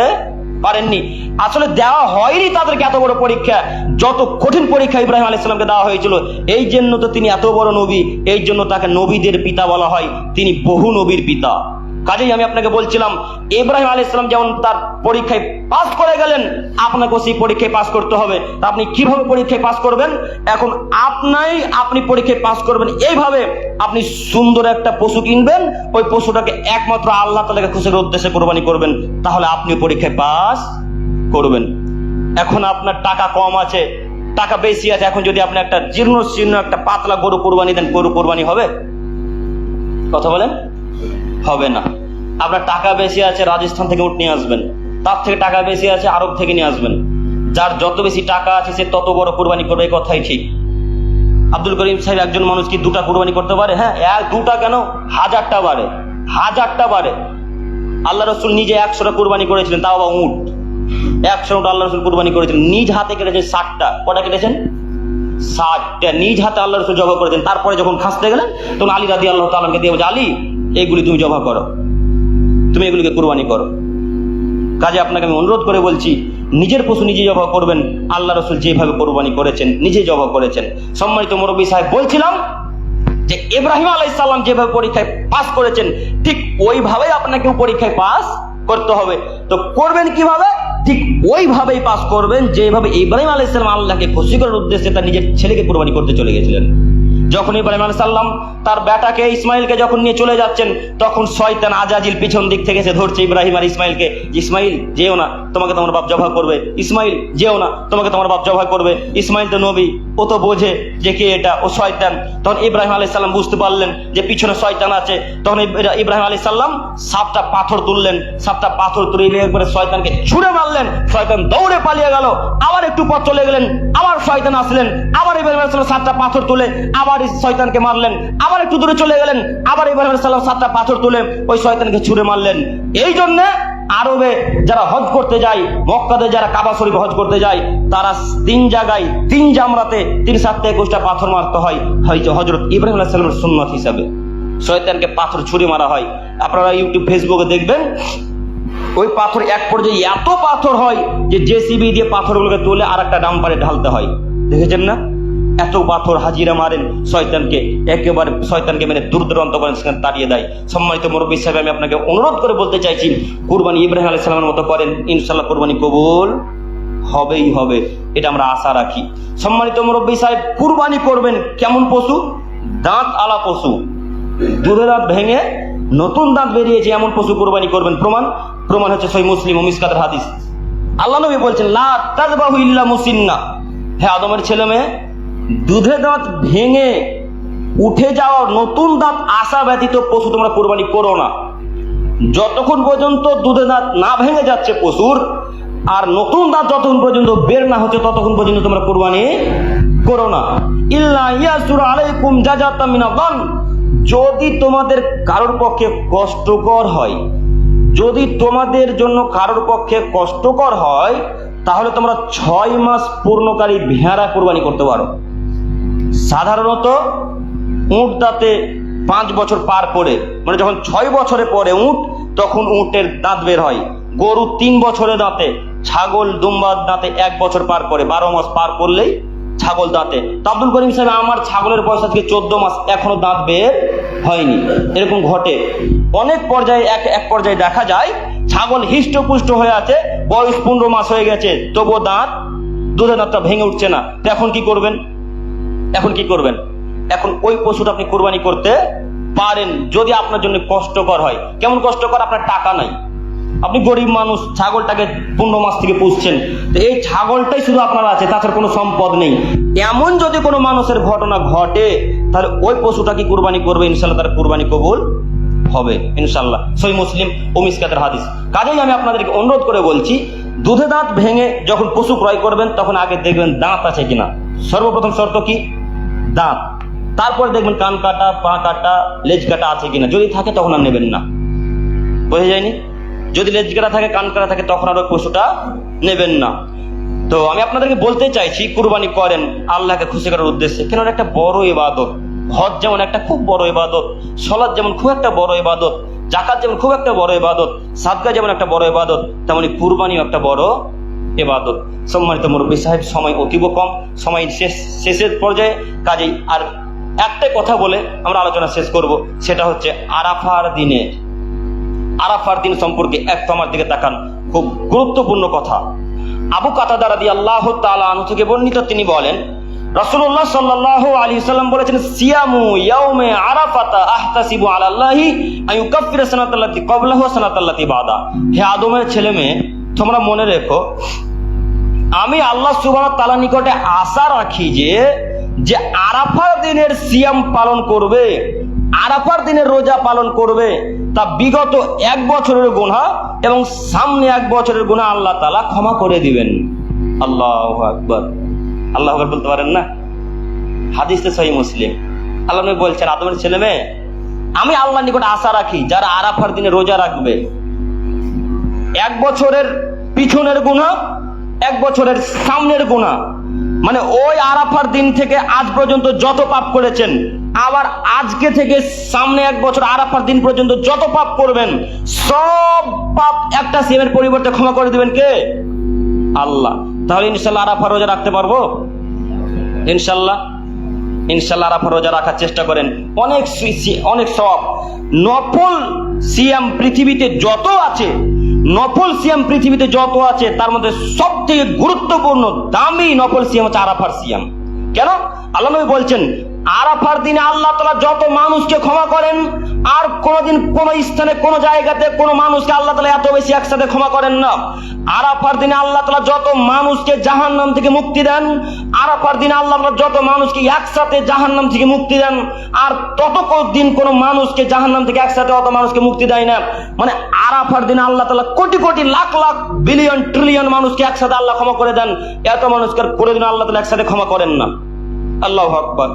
পারেননি। আসলে দেওয়া হয়নি তাদেরকে এত বড় পরীক্ষা, যত কঠিন পরীক্ষা ইব্রাহিম আলাইহিস সালামকে দেওয়া হয়েছিল। এই জন্য তো তিনি এত বড় নবী, এই জন্য তাকে নবীদের পিতা বলা হয়, তিনি বহু নবীর পিতা। কাজেই আমি আপনাকে বলছিলাম ইব্রাহিম আলাইহিস সালাম যেমন তার পরীক্ষায় পাস করে গেলেন, আপনাকেও সেই পরীক্ষায় পাস করতে হবে। তা আপনি কিভাবে পরীক্ষায় পাস করবেন? এখন আপনি পরীক্ষায় পাস করবেন এইভাবে, আপনি সুন্দর একটা পশু কিনবেন, ওই পশুটাকে একমাত্র আল্লাহ তাআলাকে খুশির উদ্দেশ্যে কোরবানি করবেন, তাহলে আপনি পরীক্ষায় পাস করবেন। এখন আপনার টাকা কম আছে, টাকা বেশি আছে, এখন যদি আপনি একটা জীর্ণ শীর্ণ একটা পাতলা গরু কোরবানি দেন, গরু কোরবানি হবে? কথা বলেন, হবে না। আপনার টাকা বেশি আছে, রাজস্থান থেকে উট নিয়ে আসবেন, তার থেকে টাকা বেশি আছে আরব থেকে নিয়ে আসবেন। যার যত বেশি টাকা আছে সে তত বড় কোরবানি করবে, এই কথাই ঠিক। আব্দুল করিম সাহেব একজন মানুষ কি দুটা কোরবানি করতে পারে? হ্যাঁ, দুটা কেন, হাজারটা বারে, হাজারটা বারে। আল্লাহ রসুল নিজে 100টা কোরবানি করেছিলেন, তাও আবার উট। 100 উট আল্লাহ রসুল কোরবানি করেছিলেন, নিজ হাতে কেটেছেন 60টা। কটা কেটেছেন? 60টা নিজ হাতে আল্লাহ রসুল জবাই করেছেন। তারপরে যখন খাসতে গেলেন তখন আলী রাদিয়াল্লাহু তাআলাকে দিয়ে বলছে আলী এইগুলি তুমি জবাই করো, তুমি এগুলিকে কোরবানি করো। কাজে আপনাকে আমি অনুরোধ করে বলছি নিজের পশু নিজে জবাই করবেন, আল্লাহ রসুল যেভাবে কোরবানি করেছেন নিজে জবাই করেছেন। সম্মানিত মুরব্বী সাহেব, বলছিলাম যে ইব্রাহিম আলাইহিস সালাম যেভাবে পরীক্ষায় পাস করেছেন ঠিক ওইভাবেই আপনাকেও পরীক্ষায় পাস করতে হবে। তো করবেন কিভাবে? ঠিক ওইভাবেই পাস করবেন যেভাবে ইব্রাহিম আলাইহিস সালাম আল্লাহকে খুশি করার উদ্দেশ্যে তার নিজের ছেলেকে কোরবানি করতে চলে গেছিলেন। যখন ইব্রাহিম আলাইহিস সালাম তার বেটাকে ইসমাইলকে যখন নিয়ে চলে যাচ্ছেন, তখন শয়তান আজাজিল পিছন দিক থেকে এসে ধরছে ইব্রাহিম আর ইসমাইলকে। ইসমাইল যেও না, তোমাকে তোমার বাপ জবাই করবে। ইসমাইল যেও না, তোমাকে তোমার বাপ জবাই করবে। ইসমাইল তো নবী, ও তো বোঝে যে কে এটা, ও শয়তান। তখন ইব্রাহিম আলাইহিস সালাম বুঝতে পারলেন যে পিছনে শয়তান আছে। তখন ইব্রাহিম আলাইহিস সালাম 7টা পাথর তুললেন, 7টা পাথর তুলে একবারে শয়তানকে ছুঁড়ে মারলেন। শয়তান দৌড়ে পালিয়ে গেল। আবার একটু পথ চলে গেলেন, আবার শয়তান আসলেন, আবার ইব্রাহিম আলাইহিস সালাম 7টা পাথর তুলে আবার শয়তানকে মারলেন। আবার একটু দূরে চলে গেলেন, আবার ইব্রাহিম আলাইহিস সালাম 7টা পাথর তুলে ওই শয়তানকে ছুঁড়ে মারলেন। এই জন্য আরবে যারা হজ করতে যায়, মক্কাতে যারা কাবা শরীফ হজ করতে যায়, তারা 3 জায়গায় 3 জামরাতে 3-7-21টা পাথর মারতে হয়, হয়তো হযরত ইব্রাহিম আলাইহিস সালামের সুন্নাত হিসাবে শয়তানকে পাথর ছুঁড়ে মারা হয়। আপনারা ইউটিউব ফেসবুকে দেখবেন, ওই পাথর এক পর্যায়ে এত পাথর হয় যে জেসিবি দিয়ে পাথরগুলোকে তুলে আর একটা ডাম্পারে ঢালতে হয়। দেখেছেন না? এত পাথর হাজিরা মারেন শয়তানকে, একেবারে শয়তানকে মেরে দূর দূরান্ত করেন, সেখানে তাড়িয়ে দেয়। সম্মানিত মুরব্বী সাহেব, আমি আপনাকে অনুরোধ করে বলতে চাইছি কুরবানি ইব্রাহিম আলাইহিস সালামের মতো করেন, ইনশাআল্লাহ কুরবানি কবুল হবেই হবে, এটা আমরা আশা রাখি। সম্মানিত মুরব্বী সাহেব, কুরবানি করবেন কেমন পশু? দাঁত আলা পশু, দুধের দাঁত ভেঙে নতুন দাঁত বেরিয়েছে এমন পশু কুরবানি করবেন। প্রমাণ হচ্ছে সহিহ মুসলিম ও মিসকাতের হাদিস। আল্লাহ নবী বলছেন লা তাযবাহু ইল্লা মুসিন্না, হে আদমের ছেলে মেয়ে, দুধের দাঁত ভেঙে উঠে যাওয়া নতুন দাঁত আসা ব্যতীত পশু তোমরা কোরবানি করো না। যতক্ষণ পর্যন্ত দুধের দাঁত না ভেঙে যাচ্ছে পশুর, আর নতুন দাঁত যতক্ষণ পর্যন্ত বের না হচ্ছে ততক্ষণ পর্যন্ত তোমরা কোরবানি করো না। ইল্লা ইয়াসুর আলাইকুম জাযাতাম মিনাল্লাহ, যদি তোমাদের কারোর পক্ষে কষ্টকর হয়, যদি তোমাদের জন্য কারোর পক্ষে কষ্টকর হয়, তাহলে তোমরা 6 মাস পূর্ণকারী ভেড়া কোরবানি করতে পারো। সাধারণত উট দাঁতে 5 বছর পার করে, মানে যখন 6 বছরে পরে উট, তখন উটের দাঁত বের হয়। গরু 3 বছরে দাঁতে, ছাগল দুম্বার দাঁতে 1 বছর পার করে, 12 মাস পার করলেই ছাগল দাঁতে। তো আব্দুল করিম সাহেব, আমার ছাগলের বয়স আজকে 14 মাস, এখনো দাঁত বের হয়নি। এরকম ঘটে অনেক পর্যায়ে। এক পর্যায়ে দেখা যায় ছাগল হিষ্টপুষ্ট হয়ে আছে, বয়স 15 মাস হয়ে গেছে, তবুও দুধের দাঁতটা ভেঙে উঠছে না। এখন কি করবেন? এখন ওই পশুটা আপনি কোরবানি করতে পারেন যদি আপনার জন্য কষ্টকর হয়। কেমন কষ্টকর? আপনার টাকা নাই, আপনি গরিব মানুষ, ছাগলটাকে 15 মাস থেকে পুষছেন, তো এই ছাগলটাই শুধু আপনার আছে, তাছাড়া কোনো সম্পদ নেই। এমন যদি কোনো মানুষের ঘটনা ঘটে, তাহলে ওই পশুটা কি কুরবানি করবে, ইনশাল্লাহ তার কুরবানি কবুল হবে ইনশাল্লাহ। সহিহ মুসলিম ও মিসকাতের হাদিস। কাজেই আমি আপনাদেরকে অনুরোধ করে বলছি, দুধে দাঁত ভেঙে যখন পশু ক্রয় করবেন, তখন আগে দেখবেন দাঁত আছে কিনা। সর্বপ্রথম শর্ত কি? দাঁত। তারপরে দেখবেন কান কাটা, পা কাটা, লেজ কাটা আছে কিনা। যদি থাকে তখন আর নেবেন না। বোঝা যায়নি? যদি লেজ কাটা থাকে, কান কাটা থাকে, তখন আর ওই পশুটা নেবেন না। তো আমি আপনাদেরকে বলতে চাইছি, কুরবানি করেন আল্লাহকে খুশি করার উদ্দেশ্যে। কেন একটা বড় ইবাদত। হজ যেমন একটা খুব বড় ইবাদত, সালাত যেমন খুব একটা বড় ইবাদত, যাকাত যেমন খুব একটা বড় ইবাদত, সাদকা যেমন একটা বড় ইবাদত, তেমনি কুরবানিও একটা বড় ইবাদত। সম্মানিত মুরব্বী সাহেব, সময় অতীব কম, সময় শেষের পর্যায়ে। কাজেই আর একটাই কথা বলে আমরা আলোচনা শেষ করব, সেটা হচ্ছে আরাফার দিনে। আরাফার দিন সম্পর্কে একটু আমার দিকে তাকান, খুব গুরুত্বপূর্ণ কথা। আবু কাতাদা রাদিয়াল্লাহু তাআলা আনহু থেকে বর্ণিত, তিনি বলেন, রাসূলুল্লাহ সাল্লাল্লাহু আলাইহি ওয়াসাল্লাম বলেছেন, সিয়ামু ইয়াউমে আরাফাতা আহতাসিবু আলাল্লাহি আইয়ুকাফিরা সানাতাল্লাতি ক্বাবলাহু ওয়া সানাতাল্লাতি বাদা। হে আদমের ছেলে মেয়ে, তোমরা মনে রেখো, আমি আল্লাহ সুবহানাহু ওয়া তাআলার নিকটে আশা রাখি যে আরাফার দিনের সিয়াম পালন করবে, আরাফার দিনের রোজা পালন করবে, তা বিগত 1 বছরের গুনাহ এবং সামনে 1 বছরের গুনাহ আল্লাহ তাআলা ক্ষমা করে দিবেন। আল্লাহু আকবার। আল্লাহু আকবার বলতে পারেন না? হাদিসে সহিহ মুসলিম। আল্লাহ নবী বলছেন, আদমের ছেলে মেয়ে, আমি আল্লাহর নিকট আশা রাখি যারা আরাফার দিনে রোজা রাখবে, 1 বছরের পিছনের গুনাহ, 1 বছরের সামনের গুনাহ, মানে ওই আরাফার দিন থেকে আজ পর্যন্ত যত পাপ করেছেন, আবার আজকে থেকে সামনে 1 বছর আরাফার দিন পর্যন্ত যত পাপ করবেন, সব পাপ একটা সিয়ামের পরিবর্তে ক্ষমা করে দিবেন কে? আল্লাহ। তাহলে ইনশাল্লাহ আরাফার রোজা রাখতে পারবো? ইনশাল্লাহ আরাফার রোজা রাখার চেষ্টা করেন। অনেক সওয়াব। নফল সিয়াম পৃথিবীতে যত আছে, নফল সিয়াম পৃথিবীতে যত আছে, তার মধ্যে সবথেকে গুরুত্বপূর্ণ দামি নফল সিয়াম হচ্ছে আরাফার সিয়াম। কেন? আল্লাহ নবী বলছেন, আরাফার দিনে আল্লাহ তাআলা যত মানুষকে ক্ষমা করেন, আর কোনোদিন কোন স্থানে কোন জায়গাতে কোন মানুষকে আল্লাহ তাআলা এত বেশি একসাথে ক্ষমা করেন না। আরাফার দিনে আল্লাহ তাআলা যত মানুষকে জাহান্নাম থেকে মুক্তি দেন, আরাফার দিনে আল্লাহ তাআলা যত মানুষকে একসাথে জাহান্নাম থেকে মুক্তি দেন, আর তত দিন কোন মানুষকে জাহান্নাম থেকে একসাথে অত মানুষকে মুক্তি দেয় না। মানে আরাফার দিনে আল্লাহ তাআলা কোটি কোটি লাখ লাখ বিলিয়ন ট্রিলিয়ন মানুষকে একসাথে আল্লাহ ক্ষমা করে দেন। এত মানুষকে কোনোদিন আল্লাহ তাআলা একসাথে ক্ষমা করেন না। আল্লাহু আকবার।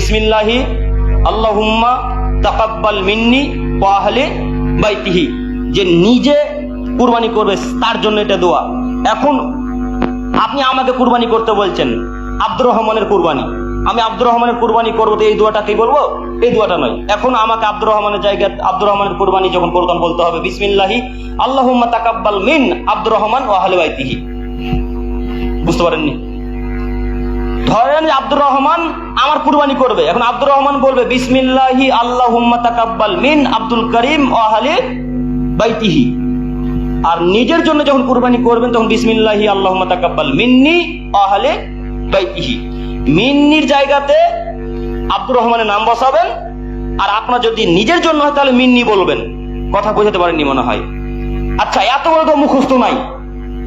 বিসমিল্লাহি আল্লাহুম্মা তাকাব্বাল মিন্নি ওয়া আহলি বাইতিহি, যে নিজে কুরবানি করবে তার জন্য এটা দোয়া। এখন আপনি আমাকে কুরবানি করতে বলছেন, আব্দুর রহমানের কুরবানি, আমি আব্দুর রহমানের কুরবানি করবো, তো এই দোয়াটা কি বলবো? এই দোয়াটা নয়। এখন আমাকে আব্দুর রহমানের জায়গায় আব্দুর রহমানের কুরবানি যখন করতাম বলতে হবে বিসমিল্লাহি আল্লাহুম্মা তাকাব্বাল মিন আব্দুর রহমান ওয়া আহলি বাইতিহি। বুঝতে পারেননি? ধরেন আব্দুর রহমান আমার কুরবানি করবে, এখন আব্দুর রহমান বলবে বিসমিল্লাহি আল্লাহুম্মা তাকাব্বাল মিন আব্দুল করিম ওয়া আহলি বাইতিহি। আর নিজের জন্য যখন কুরবানি করবেন তখন বিসমিল্লাহি আল্লাহুম্মা তাকাব্বাল মিন্নি ওয়া আহলি বাইতিহি। মিন্নির জায়গাতে আব্দুর রহমানের নাম বসাবেন, আর আপনার যদি নিজের জন্য হয় তাহলে মিন্নি বলবেন। কথা বোঝাতে পারেননি মনে হয়। আচ্ছা, এত বড় তো মুখস্থ নাই,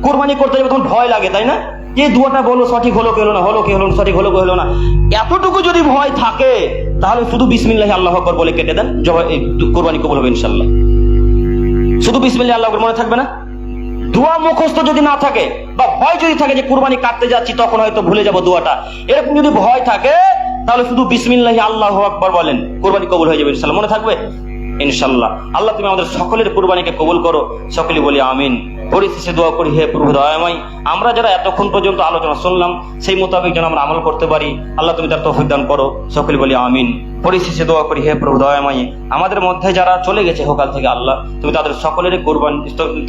কুরবানি করতে যাবে তখন ভয় লাগে, তাই না? যে দুয়াটা বলো সঠিক হলো কি হলো না, হলো কি হলো না, সঠিক হলো কি হলো না, এতটুকু যদি ভয় থাকে তাহলে শুধু বিসমিল্লাহি আল্লাহু আকবার বলে কেটে দেন, কুরবানি কবুল হবে ইনশাআল্লাহ। শুধু বিসমিল্লাহি আল্লাহু আকবার মনে থাকবে না? দোয়া মুখস্থ যদি না থাকে বা ভয় যদি থাকে যে কুরবানি কাটতে যাচ্ছি তখন হয়তো ভুলে যাব দোয়াটা, এরকম যদি ভয় থাকে তাহলে শুধু বিসমিল্লাহি আল্লাহু আকবার বলেন, কুরবানি কবুল হয়ে যাবে ইনশাআল্লাহ। মনে থাকবে ইনশাআল্লাহ। আল্লাহ তুমি আমাদের সকলের কুরবানিকে কবুল করো, সকলে বলি আমিন। পরিশেষে দোয়া করি, হে প্রভু দয়াময়, আমরা যারা এতক্ষণ পর্যন্ত আলোচনা শুনলাম সেই মোতাবেক যেন আমরা আমল করতে পারি, আল্লাহ তুমি তার তৌফিক দান করো, সকলে বলি আমিন। পরিশেষে দোয়া করি, হে প্রভু দয়াময়, আমাদের মধ্যে যারা চলে গেছে হোকাল থেকে, আল্লাহ তুমি তাদের সকলের কুরবানি,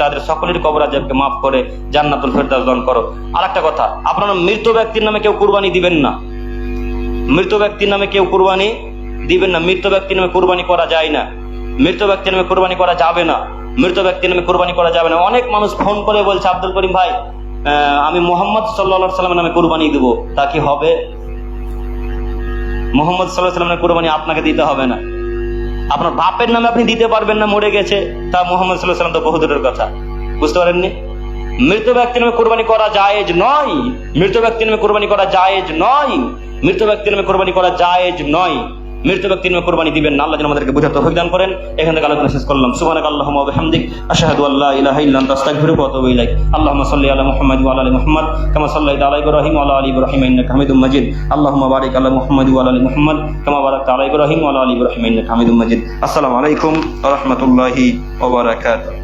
তাদের সকলের কবর আযাবকে মাফ করে জান্নাতুল ফেরদাউস দান করো। আর একটা কথা, আপনারা মৃত ব্যক্তির নামে কেউ কুরবানি দিবেন না, মৃত ব্যক্তির নামে কেউ কুরবানি দিবেন না। মৃত ব্যক্তির নামে কুরবানি করা যায় না, মৃত ব্যক্তির নামে কুরবানি করা যাবে না, মৃত ব্যক্তির নামে কুরবানি করা যাবে না। অনেক মানুষ ফোন করে বলছে, আব্দুল করিম ভাই আমি মোহাম্মদ সাল্লাল্লাহু আলাইহি সাল্লামের নামে কুরবানি দেবো, তা কি হবে? মোহাম্মদ সাল্লাল্লাহু আলাইহি সাল্লামের কুরবানি আপনাকে দিতে হবে না। আপনার বাপের নামে আপনি দিতে পারবেন না, মরে গেছে, তা মোহাম্মদ সাল্লাল্লাহু আলাইহি সাল্লাম তো বহু দূরের কথা। বুঝতে পারেননি? মৃত ব্যক্তির নামে কুরবানি করা জায়েজ নয়, মৃত ব্যক্তির নামে কুরবানি করা জায়েজ নয়, মৃত ব্যক্তির নামে কুরবানি করা জায়েজ নয়। মৃত ব্যক্তির নামে কুরবানি দিবেন না। আল্লাহ যেন আমাদেরকে বুঝার তৌফিক দান করেন। এখান থেকে আলোচনা শেষ করলাম। সুবহানাকা আল্লাহুম্মা ওয়া বিহামদিক, আশহাদু আল্লা ইলাহা ইল্লা আনতা, আস্তাগফিরুকা ওয়া আতুবু ইলাইক। আল্লাহুম্মা সাল্লি আলা মুহাম্মাদ ওয়া আলা আলি মুহাম্মাদ কামা সাল্লাইতা আলা ইব্রাহিম ওয়া আলা আলি ইব্রাহিম ইন্নাকা হামিদুম মাজিদ। আল্লাহুম্মা বারিক আলা মুহাম্মাদ ওয়া আলা আলি মুহাম্মাদ কামা বারাকতা আলা ইব্রাহিম ওয়া আলা আলি ইব্রাহিম ইন্নাকা হামিদুম মাজিদ। আসসালামু আলাইকুম ওয়া রাহমাতুল্লাহি ওয়া বারাকাতুহু।